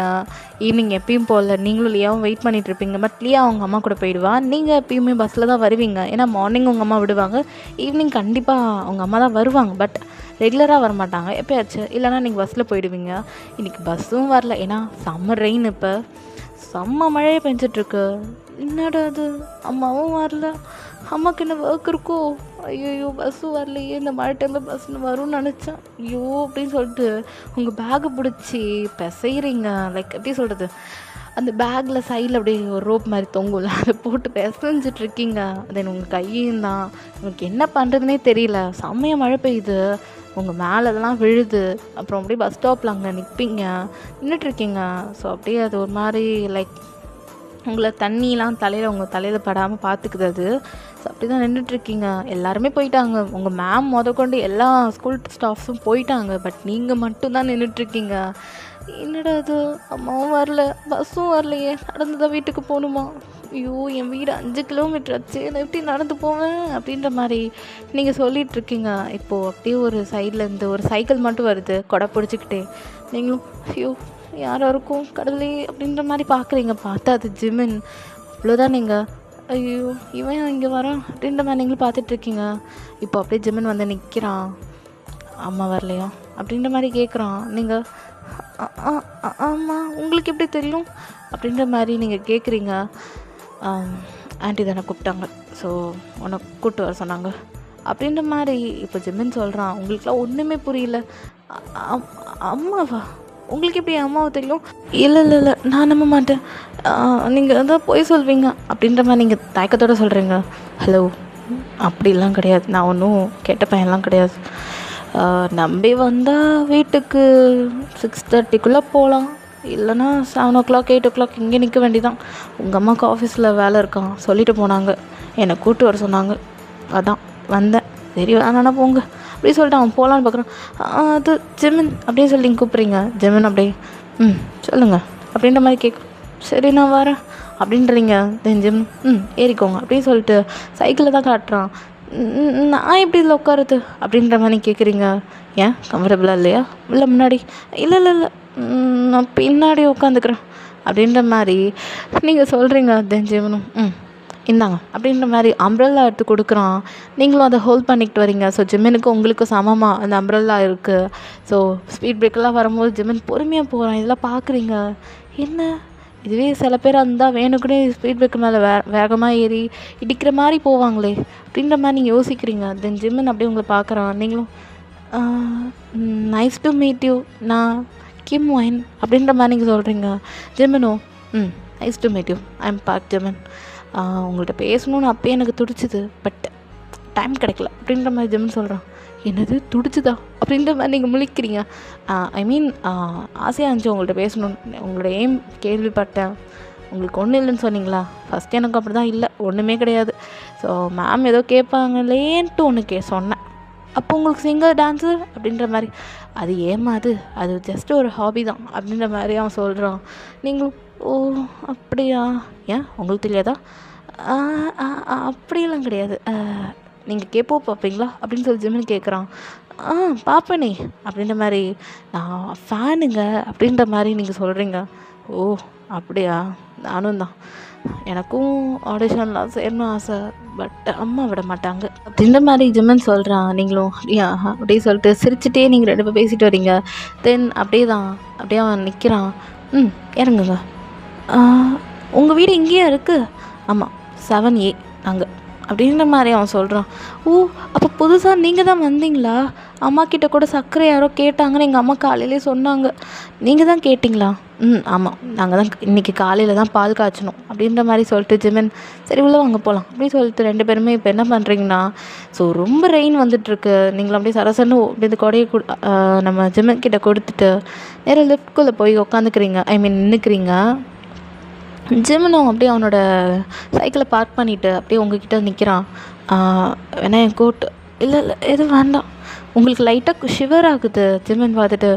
ஈவினிங் எப்பயும் போல் நீங்களும் லியாவும் வெயிட் பண்ணிகிட்ருப்பீங்க. பட் லியா அவங்க அம்மா கூட போயிடுவா. நீங்கள் எப்பயுமே பஸ்ஸில் தான் வருவீங்க. ஏன்னா மார்னிங் உங்கள் அம்மா விடுவாங்க, ஈவினிங் கண்டிப்பாக அவங்க அம்மா தான் வருவாங்க. பட் ரெகுலராக வரமாட்டாங்க, எப்போயாச்சும். இல்லைனா நீங்கள் பஸ்ஸில் போயிடுவீங்க. இன்றைக்கி பஸ்ஸும் வரல, ஏன்னா சம்மர் ரெயின், இப்போ செம்ம மழையே பெஞ்சிட்ருக்கு. என்னடா அது அம்மாவும் வரல, அம்மாவுக்கு என்ன ஒர்க் இருக்கோ, ஐயோ பஸ்ஸும் வரலையே, இந்த மழை டைமில் பஸ்ஸுன்னு வரும்னு நினச்சேன், ஐயோ அப்படின்னு சொல்லிட்டு உங்கள் பேக்கை பிடிச்சி பிசைகிறீங்க. லைக் எப்படி சொல்கிறது, அந்த பேக்கில் சைடில் அப்படியே ஒரு ரோப் மாதிரி தொங்கும்ல, அதை போட்டு பிசைஞ்சிட்ருக்கீங்க. தென் உங்கள் கையும் தான், உங்களுக்கு என்ன பண்ணுறதுனே தெரியல. செம்மையாக மழை பெய்யுது, உங்கள் மேலே இதெல்லாம் விழுது. அப்புறம் அப்படியே பஸ் ஸ்டாப்பில் அங்கே நின்றுட்டுருக்கீங்க. ஸோ அப்படியே அது ஒரு மாதிரி லைக் உங்களை தண்ணிலாம் உங்கள் தலையில் படாமல் பார்த்துக்குது அது. ஸோ அப்படி தான் நின்றுட்டுருக்கீங்க. எல்லாருமே போயிட்டாங்க, உங்கள் மேம் முதற்கொண்டு எல்லா ஸ்கூல் ஸ்டாஃப்ஸும் போயிட்டாங்க. பட் நீங்கள் மட்டும்தான் நின்றுட்டுருக்கீங்க. என்னடா அது, அம்மாவும் வரல, பஸ்ஸும் வரலையே, நடந்து தான் வீட்டுக்கு போகணுமா? ஐயோ, என் வீடு 5 கிலோமீட்டர் ஆச்சு, நான் எப்படி நடந்து போவேன் அப்படின்ற மாதிரி நீங்கள் சொல்லிகிட்ருக்கீங்க. இப்போது அப்படியே ஒரு சைட்லேருந்து ஒரு சைக்கிள் மட்டும் வருது, கொடை பிடிச்சிக்கிட்டே. நீங்களும் ஐயோ யாராக இருக்கும் கடவுளே அப்படின்ற மாதிரி பார்க்குறீங்க. பார்த்தா அது ஜிமின். அவ்வளோதான். நீங்கள் ஐயோ இவன் இங்கே வரான் அப்படின்ற மாதிரி நீங்களும் பார்த்துட்ருக்கீங்க. இப்போ அப்படியே ஜிமின் வந்து நிற்கிறான். அம்மா வரலையா அப்படின்ற மாதிரி கேட்குறான். நீங்கள் ஆமாம், உங்களுக்கு எப்படி தெரியும் அப்படின்ற மாதிரி நீங்கள் கேட்குறீங்க. ஆண்டி தானே கூப்பிட்டாங்க, ஸோ உன்னை கூப்பிட்டு வர சொன்னாங்க அப்படின்ற மாதிரி இப்போ ஜிமின் சொல்கிறான். உங்களுக்குலாம் ஒன்றுமே புரியல. அம்மாவா? உங்களுக்கு எப்படி அம்மாவை தெரியும்? இல்லை இல்லை இல்லை, நான் நம்ப மாட்டேன், நீங்கள் தான் போய் சொல்வீங்க அப்படின்ற மாதிரி நீங்கள் தயக்கத்தோடு சொல்கிறீங்க. ஹலோ, அப்படிலாம் கிடையாது, நான் ஒன்றும் கெட்ட பையன்லாம் கிடையாது. நம்பி வந்தால் வீட்டுக்கு 6:30க்குள்ளே போகலாம், இல்லைனா 7 o'clock 8 o'clock இங்கே நிற்க வேண்டியதான். உங்கள் அம்மாவுக்கு ஆஃபீஸில் வேலை இருக்கான் சொல்லிட்டு போனாங்க, என்னை கூப்பிட்டு வர சொன்னாங்க, அதான் வந்தேன். சரி வேணாண்ணா போங்க அப்படி சொல்லிட்டு அவன் போகலான்னு பார்க்குறான். அது ஜிமின் அப்படின்னு சொல்லி நீங்கள் கூப்பிட்றீங்க. ஜிமின் அப்படியே சொல்லுங்கள் அப்படின்ற மாதிரி கேட்கும். சரி நான் வரேன் அப்படின்றீங்க. தென் ஜிமின் ஏறிக்கோங்க அப்படின்னு சொல்லிட்டு சைக்கிளில் தான் காட்டுறான். நான் எப்படி இதில் உட்காருது அப்படின்ற மாதிரி கேட்குறீங்க. ஏன் கம்ஃபர்டபுளாக இல்லையா? இல்லை முன்னாடி? இல்லை இல்லை இல்லை, நான் பின்னாடி உட்காந்துக்கிறேன் அப்படின்ற மாதிரி நீங்கள் சொல்கிறீங்க. தென் ஜிமினும் இந்தாங்க அப்படின்ற மாதிரி அம்ப்ரெல்லா எடுத்து கொடுக்குறான். நீங்களும் அதை ஹோல்ட் பண்ணிக்கிட்டு வரீங்க. ஸோ ஜிமினுக்கு உங்களுக்கு சமமாக அந்த அம்ப்ரெல்லா இருக்குது. ஸோ ஸ்பீட் பிரேக்கெல்லாம் வரும்போது ஜிமின் பொறுமையாக போகிறான். இதெல்லாம் பார்க்குறீங்க. என்ன இதுவே சில பேர் இருந்தால் வேணுக்குனே ஸ்பீட் பிரேக்கர் மேலே வேகமாக ஏறி இடிக்கிற மாதிரி போவாங்களே அப்படின்ற மாதிரி நீங்கள் யோசிக்கிறீங்க. தென் ஜிமின் அப்படியே உங்களை பார்க்குறான். நீங்களும் நைஸ் டு மீட் யூ, நான் கிம் ஒயின் அப்படின்ற மாதிரி நீங்கள் சொல்கிறீங்க. ஜிமினும் nice to meet you, I am Park Jimin. உங்கள்கிட்ட பேசணுன்னு அப்போயே எனக்கு துடிச்சிது, பட் டைம் கிடைக்கல அப்படின்ற மாதிரி ஜிமின் சொல்கிறான். என்னது துடிச்சுதா அப்படின்ற மாதிரி நீங்கள் முழிக்கிறீங்க. ஐ மீன் ஆசையாக இருந்துச்சு உங்கள்கிட்ட பேசணுன்னு, உங்களோட எய்ம் கேள்விப்பட்டேன். உங்களுக்கு ஒன்றும் இல்லைன்னு சொன்னீங்களா? ஃபஸ்ட்டு எனக்கு அப்படி தான், இல்லை ஒன்றுமே கிடையாது. ஸோ மேம் ஏதோ கேட்பாங்களேன்ட்டு ஒன்று சொன்னேன். அப்போ உங்களுக்கு சிங்கர் டான்ஸர் அப்படின்ற மாதிரி. அது ஏமாது, அது ஜஸ்ட்டு ஒரு ஹாபி தான் அப்படின்ற மாதிரி அவன் சொல்கிறான். நீங்களும் ஓ அப்படியா, ஏன் உங்களுக்கு தெரியாதா? அப்படியெல்லாம் கிடையாது, நீங்கள் கேட்போ பார்ப்பீங்களா அப்படின்னு சொல்லி ஜிமின் கேட்குறான். பார்ப்பேனே அப்படின்ற மாதிரி. நான் ஃபேனுங்க அப்படின்ற மாதிரி நீங்கள் சொல்கிறீங்க. ஓ அப்படியா, நானும் தான், எனக்கும் ஆடிஷன்லாம் சேரணும் ஆசை, பட் அம்மா விட மாட்டாங்க அப்படின்ற மாதிரி ஜிமின் சொல்கிறான். நீங்களும் அப்படியா அப்படியே சொல்லிட்டு சிரிச்சுட்டே நீங்கள் 2 பேர் பேசிட்டு வரீங்க. தென் அப்படியே தான் அப்படியே அவன் நிற்கிறான். இறங்குங்க. உங்கள் வீடு இங்கேயா இருக்குது? ஆமாம் 7A அங்கே அப்படின்ற மாதிரி அவன் சொல்கிறான். ஓ அப்போ புதுசாக நீங்கள் தான் வந்தீங்களா? அம்மா கிட்ட கூட சர்க்கரை யாரோ கேட்டாங்கன்னு எங்கள் அம்மா காலையிலே சொன்னாங்க. நீங்கள் தான் கேட்டிங்களா? ஆமாம், நாங்கள் தான் இன்றைக்கி காலையில் தான் பால் காய்ச்சணும் அப்படின்ற மாதிரி சொல்லிட்டு ஜிமின் சரி உள்ளே வாங்க போகலாம் அப்படின்னு சொல்லிட்டு 2 பேருமே இப்போ என்ன பண்ணுறீங்கன்னா, ஸோ ரொம்ப ரெயின் வந்துட்டுருக்கு. நீங்களும் அப்படியே சரசன்னு அப்படி கொடையை நம்ம ஜிமின் கிட்ட கொடுத்துட்டு நேராக லிஃப்ட்குள்ளே போய் உட்காந்துக்கிறீங்க, ஐ மீன் நின்றுக்கிறீங்க. ஜிமினும் அப்படியே அவனோட சைக்கிளை பார்க் பண்ணிவிட்டு அப்படியே உங்ககிட்ட நிற்கிறான். வேணா என் கோட்டு? இல்லை இல்லை எதுவும் வேண்டாம், உங்களுக்கு லைட்டாக ஷிவர் ஆகுது. ஜிமின் பார்த்துட்டு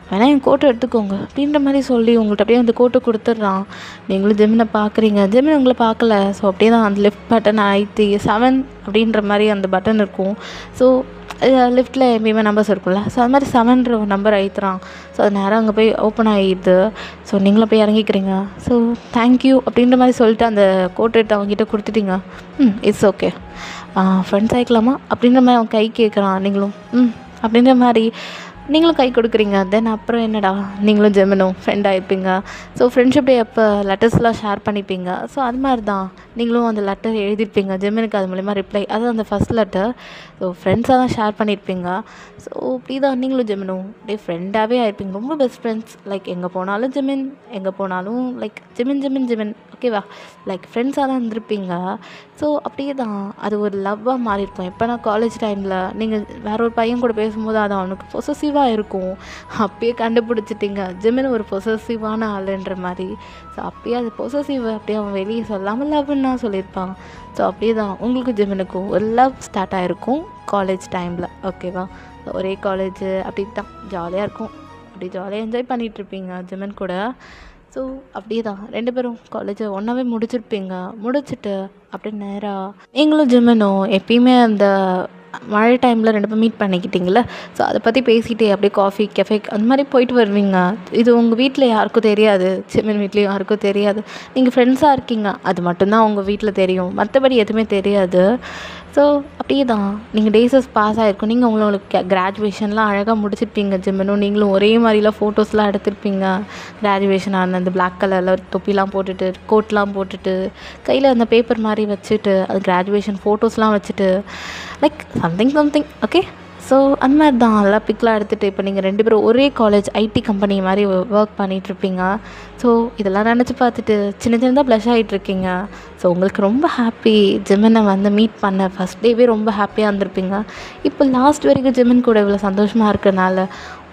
வேணா என் கோட்டை எடுத்துக்கோங்க அப்படின்ற மாதிரி சொல்லி உங்கள்கிட்ட அப்படியே அந்த கோட்டை கொடுத்துட்றான். நீங்களும் ஜிமினை பார்க்குறீங்க. ஜிமின் உங்களை பார்க்கல. ஸோ அப்படியே தான் அந்த லிஃப்ட் பட்டன் அழுத்தி 7 அப்படின்ற மாதிரி அந்த பட்டன் இருக்கும். ஸோ லிஃப்ட்டில் எப்பயுமே நம்பர்ஸ் இருக்கும்ல, ஸோ அது மாதிரி 7ன்ற நம்பர் அழுத்துறான். ஸோ அது நேரம் அங்கே போய் ஓப்பன் ஆகிடுது. ஸோ நீங்களும் போய் இறங்கிக்கிறீங்க. ஸோ தேங்க்யூ அப்படின்ற மாதிரி சொல்லிட்டு அந்த கோட்டை எடுத்து அவங்ககிட்ட கொடுத்துட்டீங்க. இட்ஸ் ஓகே, ஃப்ரெண்ட்ஸ் ஆகிக்கலாமா அப்படின்ற மாதிரி அவன் கை கேட்குறான். நீங்களும் அப்படின்ற மாதிரி நீங்களும் கை கொடுக்குறீங்க. தென் அப்புறம் என்னடா நீங்களும் ஜெமினும் ஃப்ரெண்ட் ஆகிருப்பீங்க. ஸோ ஃப்ரெண்ட்ஷிப் டே அப்போ லெட்டர்ஸ்லாம் ஷேர் பண்ணிப்பீங்க. ஸோ அது மாதிரி தான் நீங்களும் அந்த லெட்டர் எழுதியிருப்பீங்க. ஜெமினுக்கு அது மூலிமா ரிப்ளை, அது அந்த ஃபஸ்ட் லெட்டர். ஸோ ஃப்ரெண்ட்ஸாக தான் ஷேர் பண்ணியிருப்பீங்க. ஸோ இப்படி தான் நீங்களும் ஜெமினும் அப்படியே ஃப்ரெண்டாகவே ஆகிருப்பீங்க. ரொம்ப பெஸ்ட் ஃப்ரெண்ட்ஸ். லைக் எங்கே போனாலும் ஜெமின், எங்கே போனாலும் லைக் ஜெமின் ஜெமின் ஜெமின், ஓகேவா? லைக் ஃப்ரெண்ட்ஸாக தான் இருந்திருப்பீங்க. ஸோ அப்படியே தான் அது ஒரு லவ்வாக மாறியிருக்கும். எப்போனா காலேஜ் டைமில் நீங்கள் வேற ஒரு பையன் கூட பேசும்போது அது அவனுக்கு பொசசிவாக இருக்கும். அப்பயே கண்டுபிடிச்சிட்டிங்க ஜெமின் ஒரு பொசசிவான ஆளுன்ற மாதிரி. ஸோ அப்பயே அது பொசசிவ் அப்படியே அவன் வெளியே சொல்லாமல் லவ்னா சொல்லியிருப்பான். ஸோ அப்படியே தான் உங்களுக்கு ஜெமினுக்கும் ஒரு லவ் ஸ்டார்ட் ஆகிருக்கும் காலேஜ் டைமில், ஓகேவா? ஒரே காலேஜு அப்படி தான் ஜாலியாக இருக்கும். அப்படி ஜாலியாக என்ஜாய் பண்ணிகிட்ருப்பீங்க ஜெமின் கூட. ஸோ அப்படியே தான் 2 பேரும் காலேஜை ஒன்றாவே முடிச்சிருப்பீங்க. முடிச்சுட்டு அப்படியே நேராக நீங்களும் ஜெமினும் எப்பயுமே அந்த மழை டைமில் 2 பேரும் மீட் பண்ணிக்கிட்டீங்கள. ஸோ அதை பற்றி பேசிகிட்டே அப்படியே காஃபி கெஃபே அந்த மாதிரி போயிட்டு வருவீங்க. இது உங்கள் வீட்டில் யாருக்கும் தெரியாது, ஜெமின் வீட்லேயும் யாருக்கும் தெரியாது. நீங்கள் ஃப்ரெண்ட்ஸாக இருக்கீங்க அது மட்டும்தான் உங்கள் வீட்டில் தெரியும், மற்றபடி எதுவுமே தெரியாது. ஸோ அப்படியே தான் நீங்கள் டேஸஸ் பாஸ் ஆகிருக்கும். நீங்கள் உங்களுக்கு கிராஜுவேஷன்லாம் அழகாக முடிச்சிருப்பீங்க. ஜெமினும் நீங்களும் ஒரே மாதிரிலாம் ஃபோட்டோஸ்லாம் எடுத்திருப்பீங்க. கிராஜுவேஷன் ஆன அந்த பிளாக் கலரில் தொப்பிலாம் போட்டுட்டு, கோட்லாம் போட்டுட்டு, கையில் அந்த பேப்பர் மாதிரி வச்சுட்டு, அது கிராஜுவேஷன் ஃபோட்டோஸ்லாம் வச்சுட்டு, லைக் சம்திங் ஓகே. ஸோ அந்த மாதிரி தான் நல்லா பிக்லாம் எடுத்துகிட்டு இப்போ நீங்கள் 2 பேரும் ஒரே காலேஜ் ஐடி கம்பெனி மாதிரி ஒர்க் பண்ணிகிட்ருப்பீங்க. ஸோ இதெல்லாம் நினச்சி பார்த்துட்டு சின்னதாக ப்ளஷ் ஆகிட்ருக்கீங்க. ஸோ உங்களுக்கு ரொம்ப ஹாப்பி. ஜெமினை வந்து மீட் பண்ண ஃபஸ்ட் டேவே ரொம்ப ஹாப்பியாக இருந்திருப்பீங்க. இப்போ லாஸ்ட் வரைக்கும் ஜெமின் கூட இவ்வளோ சந்தோஷமாக இருக்கிறனால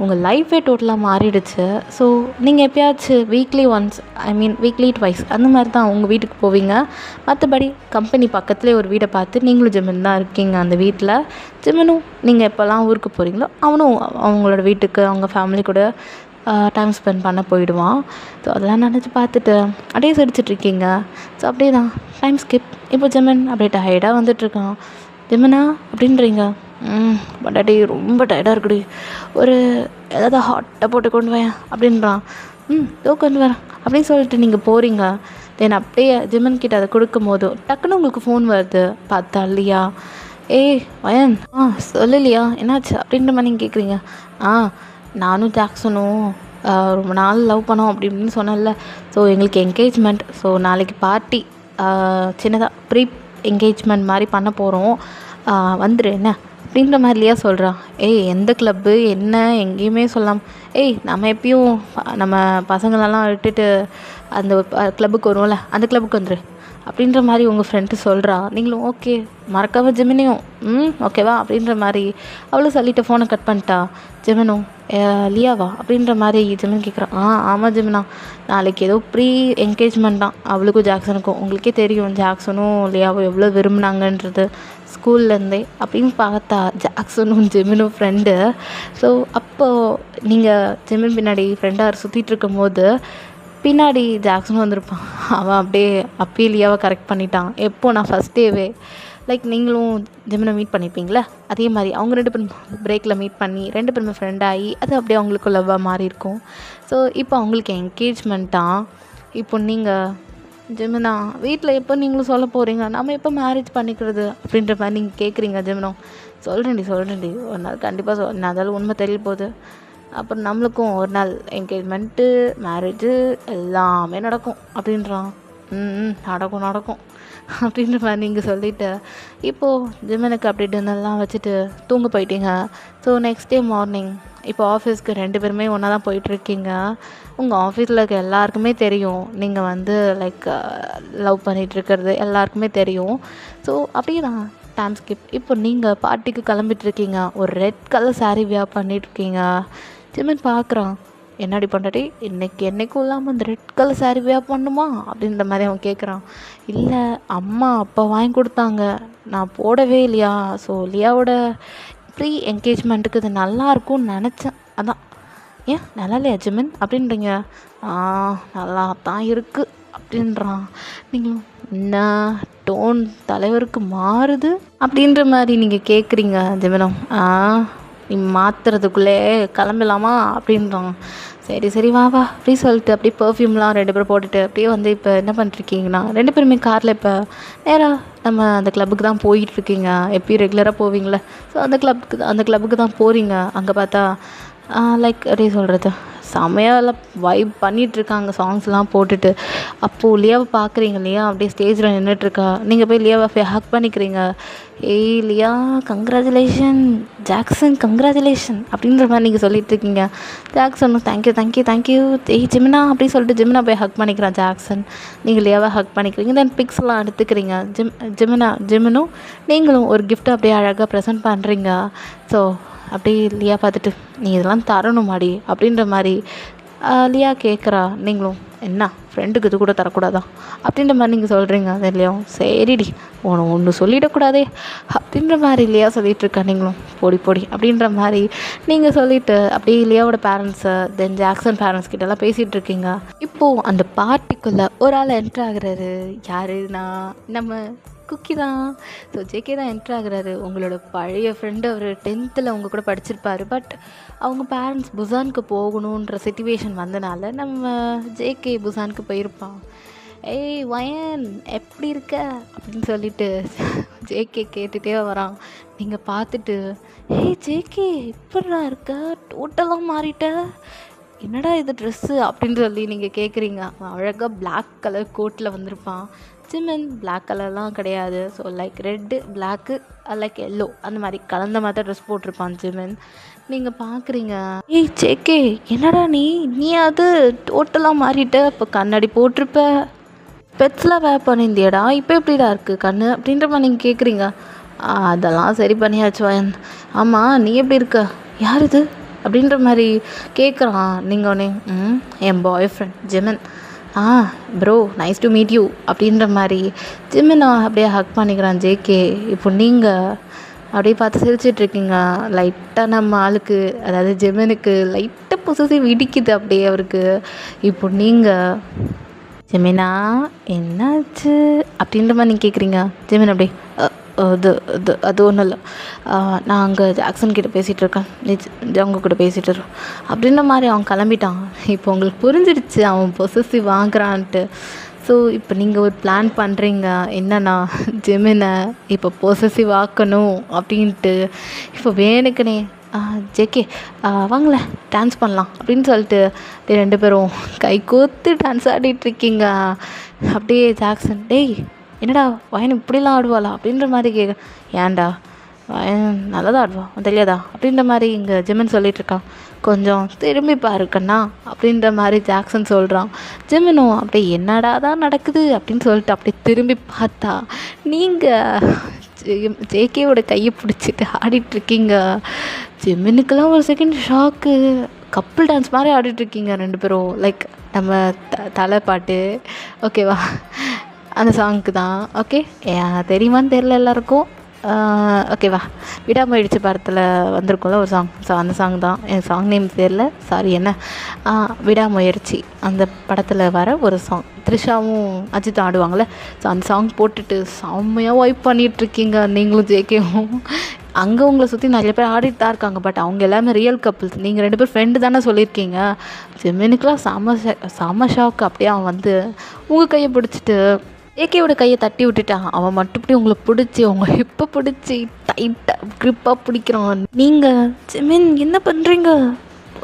உங்கள் லைஃபே டோட்டலாக மாறிடுச்சு. ஸோ நீங்கள் எப்பயாச்சும் வீக்லி ஒன்ஸ், வீக்லி ட்வைஸ் அந்த மாதிரி தான் உங்கள் வீட்டுக்கு போவீங்க. மற்றபடி கம்பெனி பக்கத்துலேயே ஒரு வீடை பார்த்து நீங்களும் ஜெமின் தான் இருக்கீங்க அந்த வீட்டில். ஜெமினும் நீங்கள் எப்போல்லாம் ஊருக்கு போகிறீங்களோ அவனும் அவங்களோட வீட்டுக்கு அவங்க ஃபேமிலி கூட டைம் ஸ்பெண்ட் பண்ண போயிடுவான். ஸோ அதெல்லாம் நினச்சி பார்த்துட்டு அப்படியே சிரிச்சிட்ருக்கீங்க. ஸோ அப்படியே தான் டைம் ஸ்கிப். இப்போ ஜெமின் அப்படியே டயர்டாக வந்துட்டுருக்கான். ஜெமினா அப்படின்றீங்க, பட்டாட்டி ரொம்ப டயர்டாக இருக்குடி, ஒரு ஏதாவது ஹாட்டாக போட்டு கொண்டு வரேன் அப்படின்றான். கொண்டு வரேன் அப்படின்னு சொல்லிட்டு நீங்கள் போகிறீங்க. தென் அப்படியே ஜெமின் கிட்ட அதை கொடுக்கும் போது டக்குன்னு உங்களுக்கு ஃபோன் வருது. பார்த்தா இல்லையா, ஏய் வயன், சொல்லலையா என்னாச்சு அப்படின்ற மாதிரி நீங்கள் கேட்குறீங்க. நானும் ஜாக்சனும் ரொம்ப நாள் லவ் பண்ணோம் அப்படி இப்படின்னு சொன்னேன்ல. ஸோ எங்களுக்கு என்கேஜ்மெண்ட். ஸோ நாளைக்கு பார்ட்டி, சின்னதாக ப்ரீ என்கேஜ்மெண்ட் மாதிரி பண்ண போகிறோம், வந்துடு என்ன அப்படின்ற மாதிரிலையா சொல்கிறான். எந்த கிளப்பு என்ன எங்கேயுமே சொல்லாம். நம்ம எப்பயும் நம்ம பசங்களெல்லாம் விட்டுட்டு அந்த கிளப்புக்கு வருவோம்ல, அந்த கிளப்புக்கு வந்துடு அப்படின்ற மாதிரி உங்கள் ஃப்ரெண்டு சொல்கிறா. நீங்களும் ஓகே மறக்காமல் ஜெமினையும் ஓகேவா அப்படின்ற மாதிரி அவளும் சொல்லிட்டு ஃபோனை கட் பண்ணிட்டா. ஜெமினும் லியாவா அப்படின்ற மாதிரி ஜெமின் கேட்குறான். ஆமாம் ஜெமினா, நாளைக்கு ஏதோ ப்ரீ என்கேஜ்மெண்ட் தான் அவளுக்கும் ஜாக்சனுக்கும். உங்களுக்கே தெரியும் ஜாக்சனும் லியாவும் எவ்வளோ விரும்பினாங்கன்றது ஸ்கூல்லேருந்தே. அப்படின்னு பார்த்தா ஜாக்சனும் ஜெமினும் ஃப்ரெண்டு. ஸோ அப்போது நீங்கள் ஜெமின் பின்னாடி ஃப்ரெண்டாக சுற்றிட்டு இருக்கும் போது பின்னாடி ஜாக்சனும் வந்திருப்பான். அவன் அப்படியே அப்பீலியாவை கரெக்ட் பண்ணிட்டான். நான் ஃபஸ்ட் டேவே லைக் நீங்களும் ஜெமினை மீட் பண்ணியிருப்பீங்களே, அதே மாதிரி அவங்க 2 பேரும் பிரேக்கில் மீட் பண்ணி 2 பேருமே ஃப்ரெண்டாகி அது அப்படியே அவங்களுக்கு லவ்வாக மாறி இருக்கும். ஸோ இப்போ அவங்களுக்கு என்கேஜ்மெண்ட்டாக. இப்போ நீங்கள் ஜெமினா வீட்டில் எப்போ நீங்களும் சொல்ல போகிறீங்க, நம்ம எப்போ மேரேஜ் பண்ணிக்கிறது அப்படின்ற மாதிரி நீங்கள் கேட்குறீங்க. ஜெமினும் சொல்கிறேன்டி ஒரு நாள் கண்டிப்பாக அதால் உண்மை தெரிய போகுது. அப்புறம் நம்மளுக்கும் ஒரு நாள் என்கேஜ்மெண்ட்டு மேரேஜு எல்லாமே நடக்கும் அப்படின்றான். நடக்கும் அப்படின்ற மாதிரி நீங்கள் சொல்லிவிட்டு இப்போது ஜெமினுக்கு அப்படி டின்னர்லாம் வச்சுட்டு தூங்க போயிட்டீங்க. ஸோ நெக்ஸ்ட் டே மார்னிங் இப்போ ஆஃபீஸ்க்கு 2 பேருமே ஒன்றா தான் போயிட்டுருக்கீங்க. உங்கள் ஆஃபீஸில் இருக்க எல்லாருக்குமே தெரியும் நீங்கள் வந்து லைக் லவ் பண்ணிகிட்ருக்கிறது எல்லாருக்குமே தெரியும். ஸோ அப்படியே தான் டைம் ஸ்கிப். இப்போ நீங்கள் பார்ட்டிக்கு கிளம்பிட்டுருக்கீங்க. ஒரு ரெட் கலர் சாரீ வியர் பண்ணிகிட்ருக்கீங்க. ஜெமின் பார்க்குறான், என்னடி பண்ணாடி என்னைக்கும் இல்லாமல் அந்த ரெட் கலர் சாரீ வியர் பண்ணுமா அப்படின்ற மாதிரி அவன் கேட்குறான். இல்லை அம்மா அப்பா வாங்கி கொடுத்தாங்க, நான் போடவே இல்லையா. ஸோ லியாவோட ப்ரீ என்கேஜ்மெண்ட்டுக்கு இது நல்லாயிருக்கும்னு நினச்சேன், அதான். ஏன் நல்லா இல்லையா ஜெமின் அப்படின்றீங்க. நல்லா தான் இருக்குது அப்படின்றான். நீங்கள் என்ன டோன் தலைவருக்கு மாறுது அப்படின்ற மாதிரி நீங்கள் கேட்குறீங்க. ஜெமினும் நீ மாற்றுறதுக்குள்ளே கிளம்பலாமா அப்படின்றான். சரி வா அப்படி சொல்லிட்டு அப்படியே பர்ஃப்யூம்லாம் 2 பேரும் போட்டுட்டு அப்படியே வந்து இப்போ என்ன பண்ணிட்டுருக்கீங்கன்னா 2 பேருமே காரில் இப்போ நேராக நம்ம அந்த கிளப்புக்கு தான் போயிட்டுருக்கீங்க. எப்பயும் ரெகுலராக போவீங்களே, ஸோ அந்த கிளப்புக்கு தான் போகிறீங்க. அங்கே பார்த்தா லைக் எப்படி சொல்கிறது, செமையாக எல்லாம் வைப் பண்ணிகிட்ருக்காங்க சாங்ஸ்லாம் போட்டுட்டு. அப்போது லியாவை பார்க்குறீங்க, லியா அப்படியே ஸ்டேஜில் நின்றுட்டுருக்கா. நீங்கள் போய் லியாவை போய் ஹக் பண்ணிக்கிறீங்க. ஏய் லியா கங்க்ராச்சுலேஷன், ஜாக்சன் கங்க்ராச்சுலேஷன் அப்படின்ற மாதிரி நீங்கள் சொல்லிகிட்ருக்கீங்க. ஜாக்சனும் தேங்க்யூ தேங்க்யூ தேங்க்யூ, ஏய் ஜிமினா அப்படி சொல்லிட்டு ஜிமினா போய் ஹக் பண்ணிக்கிறான் ஜாக்சன். நீங்கள் லியாவை ஹக் பண்ணிக்கிறீங்க. தென் பிக்ஸ்லாம் எடுத்துக்கிறீங்க. ஜிமினும் நீங்களும் ஒரு கிஃப்ட்டை அப்படியே அழகாக ப்ரெசென்ட் பண்ணுறீங்க. ஸோ அப்படியே லியா பார்த்துட்டு, நீ இதெல்லாம் தரணுமாடி அப்படின்ற மாதிரி லியா கேட்குறா. நீங்களும் என்ன ஃப்ரெண்டுக்கு இது கூட தரக்கூடாதா அப்படின்ற மாதிரி நீங்கள் சொல்கிறீங்க. அது இல்லையோ சரிடி ஒன்று சொல்லிடக்கூடாதே அப்படின்ற மாதிரி லியா சொல்லிகிட்ருக்கா. நீங்களும் பொடி பொடி அப்படின்ற மாதிரி நீங்கள் சொல்லிவிட்டு அப்படியே லியாவோட பேரண்ட்ஸை தென் ஜாக்சன் பேரண்ட்ஸ் கிட்டலாம் பேசிகிட்டு இருக்கீங்க. இப்போது அந்த பார்ட்டிக்குள்ளே ஒரு ஆள் என்ட்ரு ஆகுறாரு. யாருன்னா நம்ம குக்கி தான். ஸோ ஜேகே தான் என்ட்ரு ஆகுறாரு. உங்களோட பழைய ஃப்ரெண்டு, அவர் 10th உங்கள் கூட படிச்சிருப்பார். பட் அவங்க பேரண்ட்ஸ் புசானுக்கு போகணுன்ற சிச்சுவேஷன் வந்தனால நம்ம ஜேகே புசானுக்கு போயிருப்பான். ஏய் வயன் எப்படி இருக்க அப்படின்னு சொல்லிட்டு ஜேகே கேட்டுகிட்டே வரான். நீங்கள் பார்த்துட்டு, ஏய் ஜேகே எப்படா இருக்க, டோட்டலாக மாறிட்ட, என்னடா இது ட்ரெஸ்ஸு அப்படின்னு சொல்லி நீங்கள் கேட்குறீங்க. அவன் அழகாக பிளாக் கலர் கோட்டில் வந்திருப்பான். ஜிமின் பிளாக் கலர்லாம் கிடையாது. So like red block like yellow அந்த மாதிரி கலந்த மாதிரி தான் ட்ரெஸ் போட்டிருப்பான் ஜிமின். நீங்கள் பார்க்குறீங்க, ஏய் ஜேகே என்னடா நீ அது டோட்டலாக மாறிட்ட, இப்போ கண்ணாடி போட்டிருப்ப, பெட்ஸ்லாம் வேர் பண்ணியிருந்தியடா, இப்போ எப்படிடா இருக்குது கண்ணு அப்படின்ற மாதிரி நீங்கள் கேட்குறீங்க. அதெல்லாம் சரி பண்ணியாச்சு வயன். ஆமாம் நீ எப்படி இருக்க, யார் இது அப்படின்ற மாதிரி கேட்குறான். நீங்கள் உடனே என் boyfriend Jimin. Bro nice to meet you அப்படின்ற மாதிரி ஜிமினை அப்படியே ஹக் பண்ணிக்கிறான் ஜேகே. இப்போ நீங்கள் அப்படியே பார்த்து சிரிச்சிட்ருக்கீங்க. லைட்டாக நம்ம ஆளுக்கு, அதாவது ஜிமினுக்கு லைட்டாக பொசசிவ் இடிக்குது அப்படியே அவருக்கு. இப்போ நீங்கள் ஜெமினா என்னாச்சு அப்படின்ற மாதிரி நீங்கள் கேட்குறீங்க. ஜெமின் அப்படியே அது ஒன்றும் இல்லை, நான் அங்கே ஜாக்சன் கிட்டே பேசிகிட்டு இருக்கேன், அவங்க கூட பேசிகிட்டு இருக்கேன் அப்படின்ற மாதிரி அவன் கிளம்பிட்டான். இப்போ உங்களுக்கு புரிஞ்சிடுச்சு அவன் பொசசிவ் வாங்குறான்ட்டு. ஸோ இப்போ நீங்கள் ஒரு பிளான் பண்ணுறீங்க என்னன்னா, ஜெமினை இப்போ பொசசிவ் ஆக்கணும் அப்படின்ட்டு. இப்போ வேணுக்குனே ஜேகே வாங்களேன் டான்ஸ் பண்ணலாம் அப்படின்னு சொல்லிட்டு 2 பேரும் கை கோத்து டான்ஸ் ஆடிட்டுருக்கீங்க. அப்படியே ஜாக்சன், டேய் என்னடா வயன் இப்படிலாம் ஆடுவாளா அப்படின்ற மாதிரி கேட்க. ஏன்டா வயன் நல்லா தான் ஆடுவான் தெரியாதா அப்படின்ற மாதிரி இங்கே ஜிமின் சொல்லிகிட்ருக்கான். கொஞ்சம் திரும்பி பாருக்கண்ணா அப்படின்ற மாதிரி ஜாக்சன் சொல்கிறான். ஜிமினும் அப்படியே என்னடா தான் நடக்குது அப்படின்னு சொல்லிட்டு அப்படியே திரும்பி பார்த்தா நீங்கள் ஜேகேவோட கையை பிடிச்சிட்டு ஆடிட்டுருக்கீங்க. ஜிமினுக்கெல்லாம் ஒரு செகண்ட் ஷாக்கு. கப்புள் டான்ஸ் மாதிரி ஆடிட்டுருக்கீங்க 2 பேரும். லைக் நம்ம தலை பாட்டு ஓகேவா, அந்த சாங்க்கு தான். ஓகே தெரியுமான்னு தெரில எல்லாருக்கும். ஓகேவா, விடாமுயற்சி படத்தில் வந்திருக்கும்ல ஒரு சாங். ஸோ அந்த சாங் தான், எனக்கு சாங் நேம் தெரில, சாரி. என்ன விடாமுயற்சி அந்த படத்தில் வர ஒரு சாங், த்ரிஷாவும் அஜித்தும் ஆடுவாங்கள்ல. ஸோ அந்த சாங் போட்டுட்டு செம்மையாக வைப் பண்ணிகிட்ருக்கீங்க நீங்களும் ஜேகேவும். அங்கே உங்களை சுற்றி நிறைய பேர் ஆடிட்டு தான் இருக்காங்க. பட் அவங்க எல்லாமே ரியல் கப்புள்ஸ். நீங்கள் 2 பேர் ஃப்ரெண்டு தானே சொல்லியிருக்கீங்க. ஜெமினுக்கெலாம் செம ஷாக். அப்படியே அவன் வந்து உங்கள் கையை பிடிச்சிட்டு ஏகேவோட கையை தட்டி விட்டுட்டான். அவன் மட்டும் உங்களை பிடிச்சி உங்கள் ஹிப்பை பிடிச்சி டைட்டாக க்ரிப்பாக பிடிக்கிறான். நீங்கள் ஜெமின் என்ன பண்ணுறீங்க,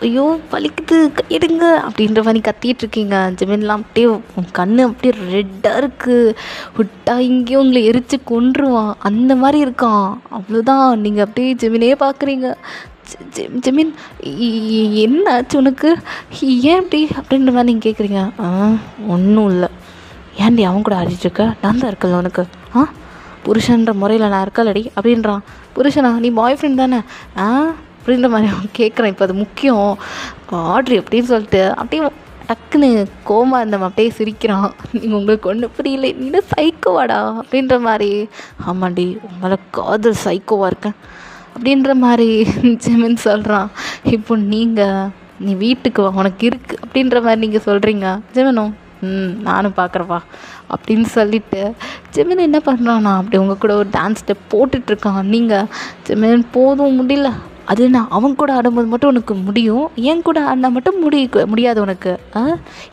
ஐயோ வலிக்குது கையிடுங்க அப்படின்ற மாதிரி கத்திகிட்ருக்கீங்க. ஜெமின்லாம் அப்படியே உன் கண் அப்படியே ரெட்டாக இருக்குது, விட்டா இங்கேயும் உங்களை எரித்து கொன்றுவான் அந்த மாதிரி இருக்கான். அவ்வளோதான். நீங்கள் அப்படியே ஜெமினே பார்க்குறீங்க. ஜெமின் என்ன ஆச்சு உனக்கு, ஏன் அப்படி அப்படின்ற மாதிரி நீங்கள் கேட்குறீங்க. ஒன்றும் இல்லை, ஏன்டி அவன் கூட ஆடிட்டுருக்க, நான் தான் இருக்கல உனக்கு, புருஷன்ற முறையில் நான் இருக்கலடி அப்படின்றான். புருஷனா, நீ பாய் ஃப்ரெண்ட் தானே அப்படின்ற மாதிரி அவன் கேட்குறான். இப்போ அது முக்கியம் ஆட்ரி அப்படின்னு சொல்லிட்டு அப்படியே டக்குன்னு கோமா இருந்தவன் அப்படியே சிரிக்கிறான். நீங்கள் உங்களுக்கு ஒன்றும் புரியல, நீ தான் சைக்கோவாடா அப்படின்ற மாதிரி. ஆமாண்டி உங்களை காதல் சைக்கோவாக இருக்கேன் அப்படின்ற மாதிரி ஜெமின் சொல்கிறான். இப்போ நீ வீட்டுக்கு வா உனக்கு இருக்குது அப்படின்ற மாதிரி நீங்கள் சொல்கிறீங்க. ஜெமினும் நானும் பார்க்குறப்பா அப்படின்னு சொல்லிவிட்டு ஜெமின் என்ன பண்ணுறான்னா அப்படி உங்கள் கூட ஒரு டான்ஸ் ஸ்டெப் போட்டுட்ருக்கான். நீங்கள் ஜெமின் போதும் முடியல, அது நான் அவன் கூட ஆடும்போது மட்டும் உனக்கு முடியும், என் கூட ஆடினா மட்டும் முடியாது உனக்கு,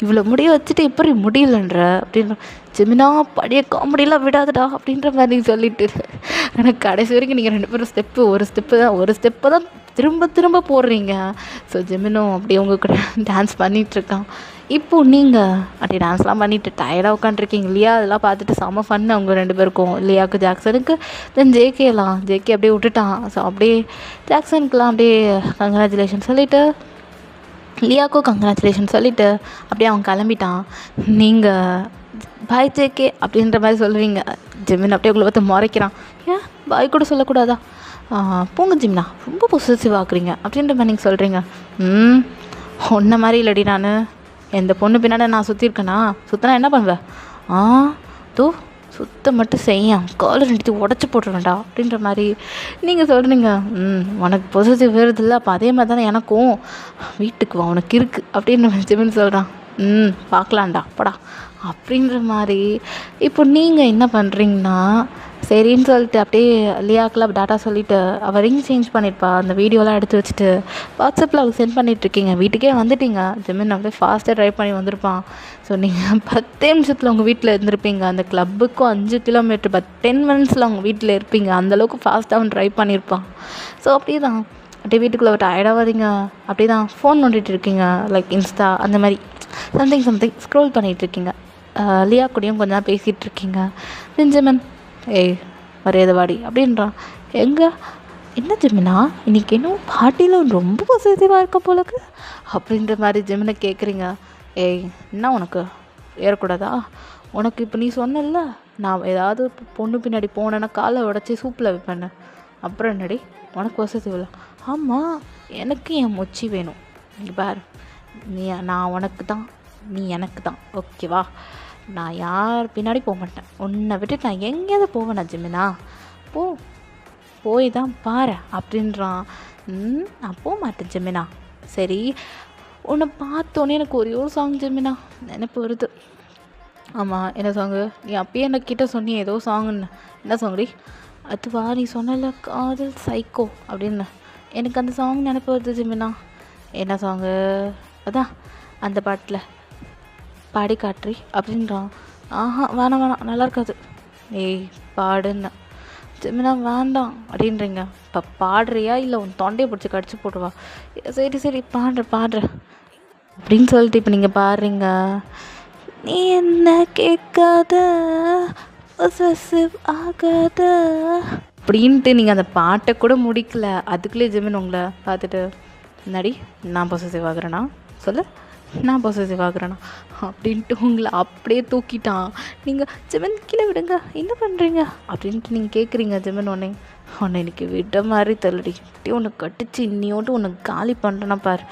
இவ்வளோ முடிய வச்சுட்டு எப்படி முடியலன்ற அப்படின்ற. ஜெமினா பழைய காமெடியெலாம் விடாதடா அப்படின்ற மாதிரி சொல்லிட்டு எனக்கு கடைசி வரைக்கும் நீங்கள் 2 பேரும் ஒரு ஸ்டெப்பு தான் திரும்ப திரும்ப போடுறீங்க. ஸோ ஜிமினும் அப்படியே உங்கள் கூட டான்ஸ் பண்ணிகிட்ருக்கான். இப்போது நீங்கள் அப்படியே டான்ஸ்லாம் பண்ணிவிட்டு டயர்டாக உட்காந்துருக்கீங்க இல்லையா? அதெல்லாம் பார்த்துட்டு செம்ம ஃபன் அவங்க 2 பேருக்கும். லியாவுக்கு ஜாக்சனுக்கு தென் ஜேகே அப்படியே விட்டுட்டான். ஸோ அப்படியே ஜாக்சனுக்குலாம் அப்படியே கங்க்ராச்சுலேஷன் சொல்லிவிட்டு லியாவுக்கும் கங்க்ராச்சுலேஷன் சொல்லிவிட்டு அப்படியே அவன் கிளம்பிட்டான். நீங்கள் பாய் ஜேகே அப்படின்ற மாதிரி சொல்லுவீங்க. ஜிமின் அப்படியே உங்களை பார்த்து முறைக்கிறான். ஏன் பாய் கூட சொல்லக்கூடாதா? போங்க ஜிம்னா, ரொம்ப பொசசிவ் ஆக்குறீங்க அப்படின்ற மாதிரி நீங்கள் சொல்கிறீங்க. ஒன்றை மாதிரி இல்லடி, நான் எந்த பொண்ணு பின்னாடி நான் சுற்றிருக்கேனா? சுற்றினா என்ன பண்ணுவேன்? தோ சுத்த மட்டும் செய்ய காலை 2 உடச்சி போட்டுருவேன்டா அப்படின்ற மாதிரி நீங்கள் சொல்கிறீங்க. உனக்கு பொசசிவ் வருது இல்லை, அப்போ அதே மாதிரி தானே எனக்கும். வீட்டுக்கு வா உனக்கு இருக்குது அப்படின்னு ஜிமின் சொல்கிறான். பார்க்கலான்டா படா அப்படின்ற மாதிரி. இப்போ நீங்கள் என்ன பண்ணுறீங்கன்னா, சரின்னு சொல்லிட்டு அப்படியே லியாக்கெலாம் டாட்டா சொல்லிவிட்டு அவள் ரிங் சேஞ்ச் பண்ணியிருப்பா, அந்த வீடியோலாம் எடுத்து வச்சுட்டு வாட்ஸ்அப்பில் அவளுக்கு சென்ட் பண்ணிகிட்ருக்கீங்க. வீட்டுக்கே வந்துட்டீங்க. ஜிமின் அப்படியே ஃபாஸ்ட்டாக ட்ரைவ் பண்ணி வந்திருப்பான். ஸோ நீங்கள் 10 நிமிஷத்தில் உங்கள் வீட்டில் இருந்திருப்பீங்க. அந்த கிளப்புக்கும் 5 கிலோமீட்டர் 10 மினிட்ஸில் உங்கள் வீட்டில் இருப்பீங்க. அந்தளவுக்கு ஃபாஸ்ட்டாக அவன் ட்ரைவ் பண்ணியிருப்பான். ஸோ அப்படியே தான் அப்படியே வீட்டுக்குள்ளே டயர்டாக வரீங்க. அப்படியே தான் ஃபோன் நோண்டிகிட்டு இருக்கீங்க, லைக் இன்ஸ்டா அந்த மாதிரி சம்திங் ஸ்க்ரோல் பண்ணிகிட்ருக்கீங்க. லியா கூடயும் கொஞ்சம் நேரம் பேசிகிட்டு இருக்கீங்க. ஜிமின் மரியாதை வாடி அப்படின்றான். என்ன ஜிமினா இன்றைக்கி இன்னும் பாட்டியில் ரொம்ப பாசிட்டிவாக இருக்க போலக்கு அப்படின்ற மாதிரி ஜிமினை கேட்குறீங்க. என்ன உனக்கு ஏறக்கூடாதா? உனக்கு இப்போ நீ சொன்னல, நான் ஏதாவது பொண்ணு பின்னாடி போனேன்னா காலை உடச்சி சூப்பில் வைப்பேன்னு. அப்புறம் என்னடி உனக்கு பாசிட்டிவ் இல்லை? ஆமாம், எனக்கு என் மொச்சி வேணும். நீ பாரு, நான் உனக்கு தான், நீ எனக்கு தான், ஓகேவா? நான் யார் பின்னாடி போக மாட்டேன். உன்னை விட்டு நான் எங்கேயாவது போவேண்ணா ஜிமினா? போய் தான் பாரு அப்படின்றான். நான் போக மாட்டேன் ஜிமினா. சரி, உன்னை பார்த்தோன்னே எனக்கு ஒரே ஒரு சாங் ஜிமினா நினைப்பு வருது. ஆமாம், என்ன சாங்கு? நீ அப்பயே என்கிட்ட சொன்னியே ஏதோ சாங்குன்னு. என்ன சாங்குடி? அதுவா, நீ சொன்னல காதல் சைக்கோ அப்படின்னு. எனக்கு அந்த சாங் நினைப்பு வருது ஜிமினா. என்ன சாங்கு? அதான் அந்த பாட்டில் பாடி காட்டுறி அப்படின்றான். வேணாம் நல்லா இருக்காது. பாடுன்னு. ஜிமினா வேண்டாம் அப்படின்றீங்க. இப்போ பாடுறியா இல்லை உன் தொண்டையை பிடிச்சி கடிச்சு போட்டுவா? சரி பாடுற அப்படின்னு சொல்லிட்டு இப்போ நீங்கள் பாடுறீங்க. நீ என்ன கேட்காத பொசசிவ் ஆகாத அப்படின்ட்டு நீங்கள் அந்த பாட்டை கூட முடிக்கல. அதுக்குள்ளே ஜிமின் உங்களை பார்த்துட்டு, முன்னாடி நான் பொசசிவ் ஆகுறேன்னா சொல்லு, நான் பொசசிவ் ஆகுறேண்ணா அப்படின்ட்டு உங்களை அப்படியே தூக்கிட்டான். நீங்கள் ஜிமின் கீழே விடுங்க, என்ன பண்ணுறீங்க அப்படின்ட்டு நீங்கள் கேட்குறீங்க. ஜிமின் உன்னை இன்றைக்கி விட்ட மாதிரி தள்ளுடி, இப்படி உன்னை கட்டிச்சு இன்னியோட்டு உன்னை காலி பண்ணுறேன்னா பார்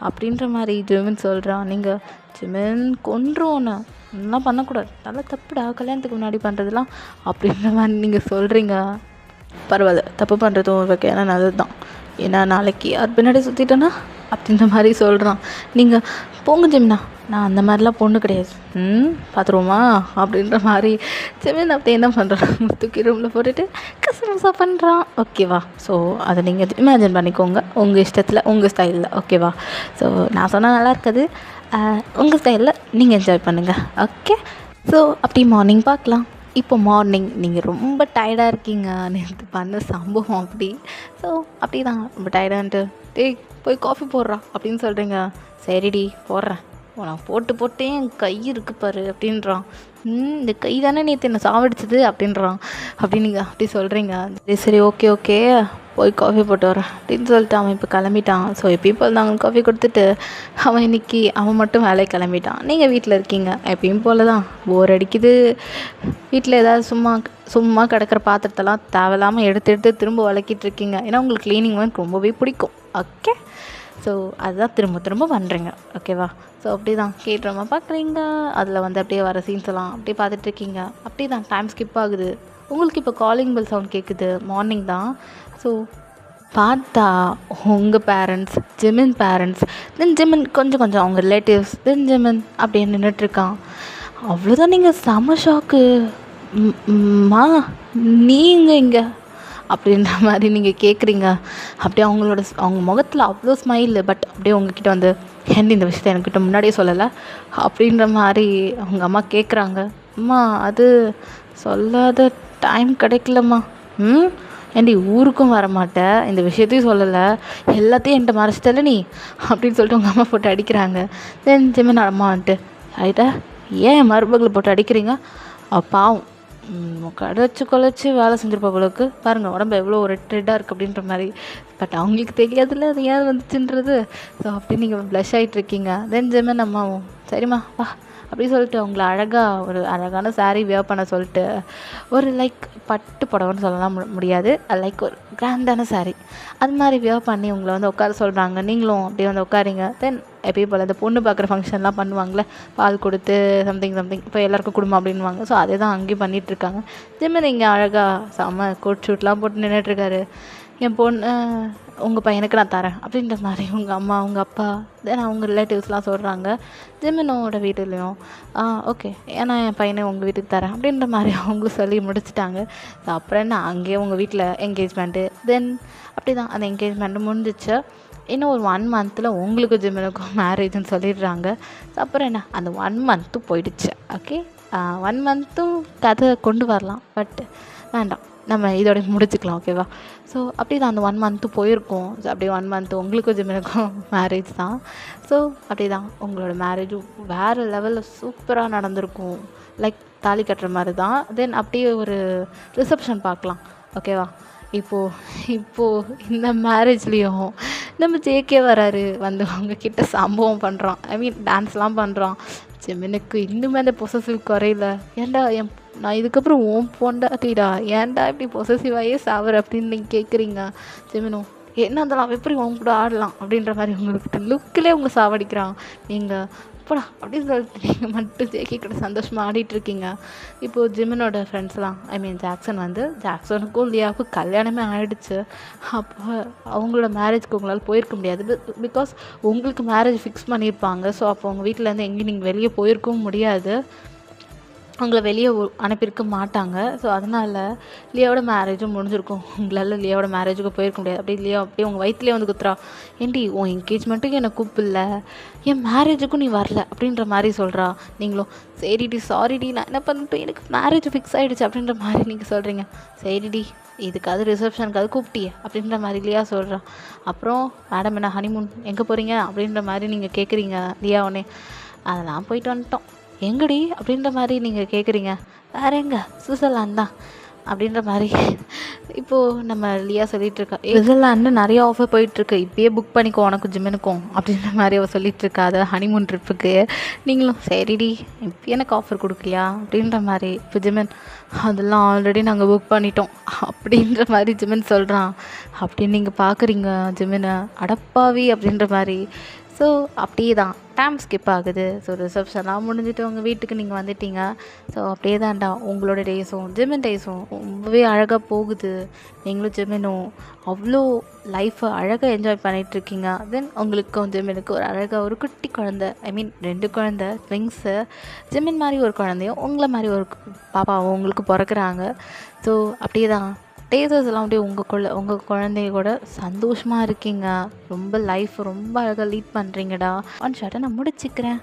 அப்படின்ற மாதிரி ஜிமின் சொல்கிறான். நீங்கள் ஜிமின் கொன்றும் உன்னை இன்னும் பண்ணக்கூடாது, நல்லா தப்புடா கல்யாணத்துக்கு முன்னாடி பண்ணுறதுலாம் அப்படின்ற மாதிரி நீங்கள் சொல்கிறீங்க. பரவாயில்ல, தப்பு பண்ணுறதும் ஓகே, ஏன்னா நல்லது தான். ஏன்னா நாளைக்கு யார் பின்னாடி சுற்றிட்டேன்னா அப்படின்ற மாதிரி சொல்கிறான். நீங்கள் போங்க ஜிமினா, நான் அந்த மாதிரிலாம் பொண்ணு கிடையாது, பார்த்துருவோமா அப்படின்ற மாதிரி ஜிமின் அப்படி என்ன பண்ணுறான், தூக்கி ரூமில் போட்டுட்டு கசமசா பண்ணுறான். ஓகேவா? ஸோ அதை நீங்கள் இமேஜின் பண்ணிக்கோங்க உங்கள் இஷ்டத்தில், உங்கள் ஸ்டைலில். ஓகேவா? ஸோ நான் சொன்னால் நல்லா இருக்காது, உங்கள் ஸ்டைலில் நீங்கள் என்ஜாய் பண்ணுங்கள். ஓகே? ஸோ அப்படி மார்னிங் பார்க்கலாம். இப்போ மார்னிங் நீங்கள் ரொம்ப டயர்டாக இருக்கீங்க, நேற்று பண்ண சம்பவம் அப்படி. ஸோ அப்படி தான் ரொம்ப டயர்டான்ட்டு போய் காஃபி போடுறா அப்படின்னு சொல்கிறீங்க. சரிடி போடுறேன், நான் போட்டு என் கை இருக்கு பாரு அப்படின்றான். இந்த கை தானே நேற்று என்னை சாவடிச்சது அப்படின்றான். அப்படி நீங்கள் அப்படி சொல்கிறீங்க. சரி ஓகே போய் காஃபி போட்டு வரேன் அப்படின்னு சொல்லிட்டு அவன் இப்போ கிளம்பிட்டான். ஸோ எப்பயும் போல் நாங்கள் காஃபி கொடுத்துட்டு அவன் மட்டும் வேலைக்கு கிளம்பிட்டான். நீங்கள் வீட்டில் இருக்கீங்க, எப்பயும் போல் தான் போர் அடிக்குது. வீட்டில் ஏதாவது சும்மா கிடக்கிற பாத்திரத்தெல்லாம் தேவையில்லாமல் எடுத்து திரும்ப விளக்கிட்டு இருக்கீங்க. ஏன்னா உங்களுக்கு க்ளீனிங் ஒர்க் ரொம்பவே பிடிக்கும். ஓகே? ஸோ அதுதான் திரும்ப பண்ணுறீங்க. ஓகேவா? ஸோ அப்படி தான் கேட்குறமா பார்க்குறீங்க. அதில் அப்படியே வர சீன்ஸ் எல்லாம் அப்படியே பார்த்துட்ருக்கீங்க. அப்படி தான் டைம் ஸ்கிப் ஆகுது. உங்களுக்கு இப்போ காலிங் பெல் சவுண்ட் கேட்குது. மார்னிங் தான். ஸோ பார்த்தா உங்கள் பேரண்ட்ஸ், ஜிமின் பேரண்ட்ஸ், தென் ஜிமின் கொஞ்சம் அவங்க ரிலேட்டிவ்ஸ், தென் ஜிமின் அப்படியே நின்றுட்டுருக்கான். அவ்வளோதான். நீங்கள் செம ஷாக்கு. நீங்கள் இங்கே அப்படின்ற மாதிரி நீங்கள் கேட்குறீங்க. அப்படியே அவங்க முகத்தில் அவ்வளோ ஸ்மைல். பட் அப்படியே உங்ககிட்ட ஏன் இந்த விஷயத்தை என்கிட்ட முன்னாடியே சொல்லலை அப்படின்ற மாதிரி அவங்க அம்மா கேட்குறாங்க. அம்மா அது சொல்லாத டைம் கிடைக்கலம்மா ம் ஏண்டி ஊருக்கும் வர மாட்டேன், இந்த விஷயத்தையும் சொல்லலை, எல்லாத்தையும் என்கிட்ட மறைச்சிட்டல நீ அப்படின்னு சொல்லிட்டு உங்கள் அம்மா போட்டு அடிக்கிறாங்க. தென் ஜெமின் அம்மா வந்துட்டு ஆகிட்டா ஏன் மருமகளை போட்டு அடிக்கிறீங்க, பாவம் கடைச்சி கொலைச்சி வேலை செஞ்சிருப்பா போலக்கு, பாருங்கள் உடம்பு எவ்வளோ ரெட்டாக இருக்குது அப்படின்ற மாதிரி. பட் அவங்களுக்கு தெரியாதுல்ல அது ஏன் வந்துச்சுன்றது. ஸோ அப்படி நீங்கள் ப்ளஷ் ஆகிட்ருக்கீங்க. தென் ஜெமின் அம்மாவும் சரிம்மா வா அப்படி சொல்லிட்டு அவங்கள அழகாக ஒரு அழகான சாரீ வியர் பண்ண சொல்லிட்டு, ஒரு லைக் பட்டு புடவைன்னு சொல்லலாம் முடியாது, லைக் ஒரு கிராண்டான சாரீ அது மாதிரி வியர் பண்ணி உங்களை வந்து உட்கார சொல்கிறாங்க. நீங்களும் அப்படியே வந்து உட்காரிங்க. தென் எப்பயும் போல் இந்த பொண்ணு பார்க்குற ஃபங்க்ஷன்லாம் பண்ணுவாங்களே, பால் கொடுத்து சம்திங் இப்போ எல்லாருக்கும் குடும்பம் அப்படின்வாங்க. ஸோ அதே தான் அங்கேயும் பண்ணிகிட்ருக்காங்க. ஜெமின் இங்கே அழகாக செம்ம கோட் ஷூட்லாம் போட்டு நின்றுட்டுருக்காரு. என் பொண்ணு உங்கள் பையனுக்கு நான் தரேன் அப்படின்ற மாதிரி உங்கள் அம்மா உங்கள் அப்பா தென் அவங்க ரிலேட்டிவ்ஸ்லாம் சொல்கிறாங்க. ஜெமினோட வீட்டுலேயும் ஓகே ஏன்னா என் பையனை உங்கள் வீட்டுக்கு தரேன் அப்படின்ற மாதிரி அவங்களும் சொல்லி முடிச்சிட்டாங்க. ஸோ அப்புறம் என்ன அங்கேயே உங்கள் வீட்டில் என்கேஜ்மெண்ட்டு. தென் அப்படி தான் அந்த என்கேஜ்மெண்ட்டு முடிஞ்சிச்சு. இன்னும் ஒரு 1 மந்த்தில் உங்களுக்கு ஜெமினுக்கும் மேரேஜ்னு சொல்லிடுறாங்க. ஸோ அப்புறம் என்ன அந்த 1 மந்த்தும் போயிடுச்சு. ஓகே 1 மந்த்தும் கதை கொண்டு வரலாம், பட் வேண்டாம், நம்ம இதோட முடிச்சுக்கலாம். ஓகேவா? ஸோ அப்படி தான் அந்த 1 மந்த்து போயிருக்கோம். ஸோ அப்படியே 1 மந்த்து உங்களுக்கும் ஜெமினுக்கும் மேரேஜ் தான். ஸோ அப்படி தான் உங்களோட மேரேஜும் வேறு லெவலில் சூப்பராக நடந்திருக்கும். லைக் தாலி கட்டுற மாதிரி தான். தென் அப்படியே ஒரு ரிசப்ஷன் பார்க்கலாம். ஓகேவா? இப்போது இந்த மேரேஜ்லேயும் நம்ம ஜேகே வராரு, வந்து அவங்கக்கிட்ட சம்பவம் பண்ணுறான், ஐ மீன் டான்ஸ்லாம் பண்ணுறான். ஜெமினுக்கு இன்னுமே அந்த பொசசிவ் குறையில. ஏன்டா நான் இதுக்கப்புறம் உன் பொண்டாட்டிடா, ஏன்டா இப்படி பொசசிவாயே சாவர் அப்படின்னு நீங்கள் கேட்குறீங்க. ஜெமினும் என்ன இருந்தாலும் எப்படி உங்க கூட ஆடலாம் அப்படின்ற மாதிரி உங்களுக்கு லுக்கிலே உங்களை சாவடிக்கிறான். நீங்கள் போடா அப்படின்னு சொல்லிட்டு நீங்கள் மட்டும் ஜேகே கூட சந்தோஷமாக ஆடிட்டுருக்கீங்க. இப்போது ஜிமினோட ஃப்ரெண்ட்ஸ்லாம் ஐ மீன் ஜாக்சனுக்கும் லியாவுக்கும் கல்யாணமே ஆகிடுச்சு. அப்போ அவங்களோட மேரேஜ்க்கு உங்களால் போயிருக்க முடியாது, பிகாஸ் உங்களுக்கு மேரேஜ் ஃபிக்ஸ் பண்ணியிருப்பாங்க. ஸோ அப்போ உங்கள் வீட்டிலேருந்து எங்கேயும் நீங்கள் வெளியே போயிருக்கவும் முடியாது, உங்களை வெளியே அனுப்பியிருக்க மாட்டாங்க. ஸோ அதனால் லியாவோட மேரேஜும் முடிஞ்சிருக்கும். உங்களால் லியாவோட மேரேஜுக்கு போயிருக்க முடியாது. அப்படியே லியா அப்படியே உங்கள் வயிற்றுலேயே வந்து குத்துறா, ஏண்டி உன் என்கேஜ்மெண்ட்டுக்கு என்னை கூப்பிடல, என் மேரேஜுக்கும் நீ வரல அப்படின்ற மாதிரி சொல்கிறா. நீங்களும் சரிடி சாரிடி நான் என்ன பண்ணிட்டோம், எனக்கு மேரேஜ் ஃபிக்ஸ் ஆகிடுச்சு அப்படின்ற மாதிரி நீங்கள் சொல்கிறீங்க. சரிடி இதுக்காவது ரிசப்ஷனுக்காவது கூப்பிட்டியே அப்படின்ற மாதிரி லியா சொல்கிறான். அப்புறம் மேடம் என்ன ஹனிமூன் எங்கே போகிறீங்க அப்படின்ற மாதிரி நீங்கள் கேட்குறீங்க. லியா உடனே அதெல்லாம் போயிட்டு வந்துட்டோம். எங்கடி அப்படின்ற மாதிரி நீங்கள் கேட்குறீங்க. வேறு எங்கே, சுவிட்சர்லாந்து தான் அப்படின்ற மாதிரி இப்போது நம்ம லியா சொல்லிகிட்ருக்கா. சுவிட்சர்லாண்டு நிறைய ஆஃபர் போயிட்டுருக்கு, இப்போயே புக் பண்ணிக்கோ உனக்கும் ஜிமினுக்கும் அப்படின்ற மாதிரி அவள் சொல்லிகிட்ருக்கா. அதை ஹனிமூன் ட்ரிப்புக்கு. நீங்களும் சரிடி இப்போ எனக்கு ஆஃபர் கொடுக்கலையா அப்படின்ற மாதிரி. இப்போ ஜிமின் அதெல்லாம் ஆல்ரெடி நாங்கள் புக் பண்ணிட்டோம் அப்படின்ற மாதிரி ஜிமின் சொல்கிறான். அப்படின்னு நீங்கள் பார்க்குறீங்க ஜிமினை அடப்பாவி அப்படின்ற மாதிரி. ஸோ அப்படியே தான் டைம் ஸ்கிப் ஆகுது. ஸோ ரிசப்ஷன்லாம் முடிஞ்சிட்டு உங்கள் வீட்டுக்கு நீங்கள் வந்துட்டீங்க. ஸோ அப்படியே தான்டா உங்களோட டேஸும் ஜிமின் டேஸும் ரொம்பவே அழகாக போகுது. நீங்களும் ஜிமினும் அவ்வளோ லைஃப்பை அழகாக என்ஜாய் பண்ணிகிட்ருக்கீங்க. தென் உங்களுக்கும் ஜிமினுக்கு ஒரு அழகாக ஒரு குட்டி குழந்தை, ஐ மீன் 2 குழந்தை ட்விங்ஸு, ஜிமின் மாதிரி ஒரு குழந்தையும் உங்களை மாதிரி ஒரு பாப்பாவும் உங்களுக்கு பிறக்கிறாங்க. ஸோ அப்படியே தான் டேஸஸ் எல்லாம் அப்படியே உங்கள் குழந்தைய கூட சந்தோஷமாக இருக்கீங்க. ரொம்ப லைஃப் ரொம்ப அழகாக லீட் பண்ணுறீங்கடா. ஒன் ஷார்ட்டை நான் முடிச்சுக்கிறேன்.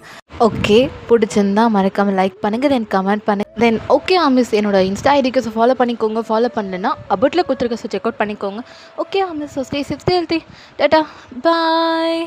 ஓகே பிடிச்சிருந்தா மறக்காமல் லைக் பண்ணுங்கள், தென் கமெண்ட் பண்ணுங்கள். தென் ஓகே மிஸ் என்னோட இன்ஸ்டா ஐடிக்கு ஃபாலோ பண்ணிக்கோங்க. ஃபாலோ பண்ணலன்னா அபவுட்டில் கொடுத்துருக்க ஸோ செக் அவுட் பண்ணிக்கோங்க. Okay miss so stay safe, stay healthy, tata பாய்.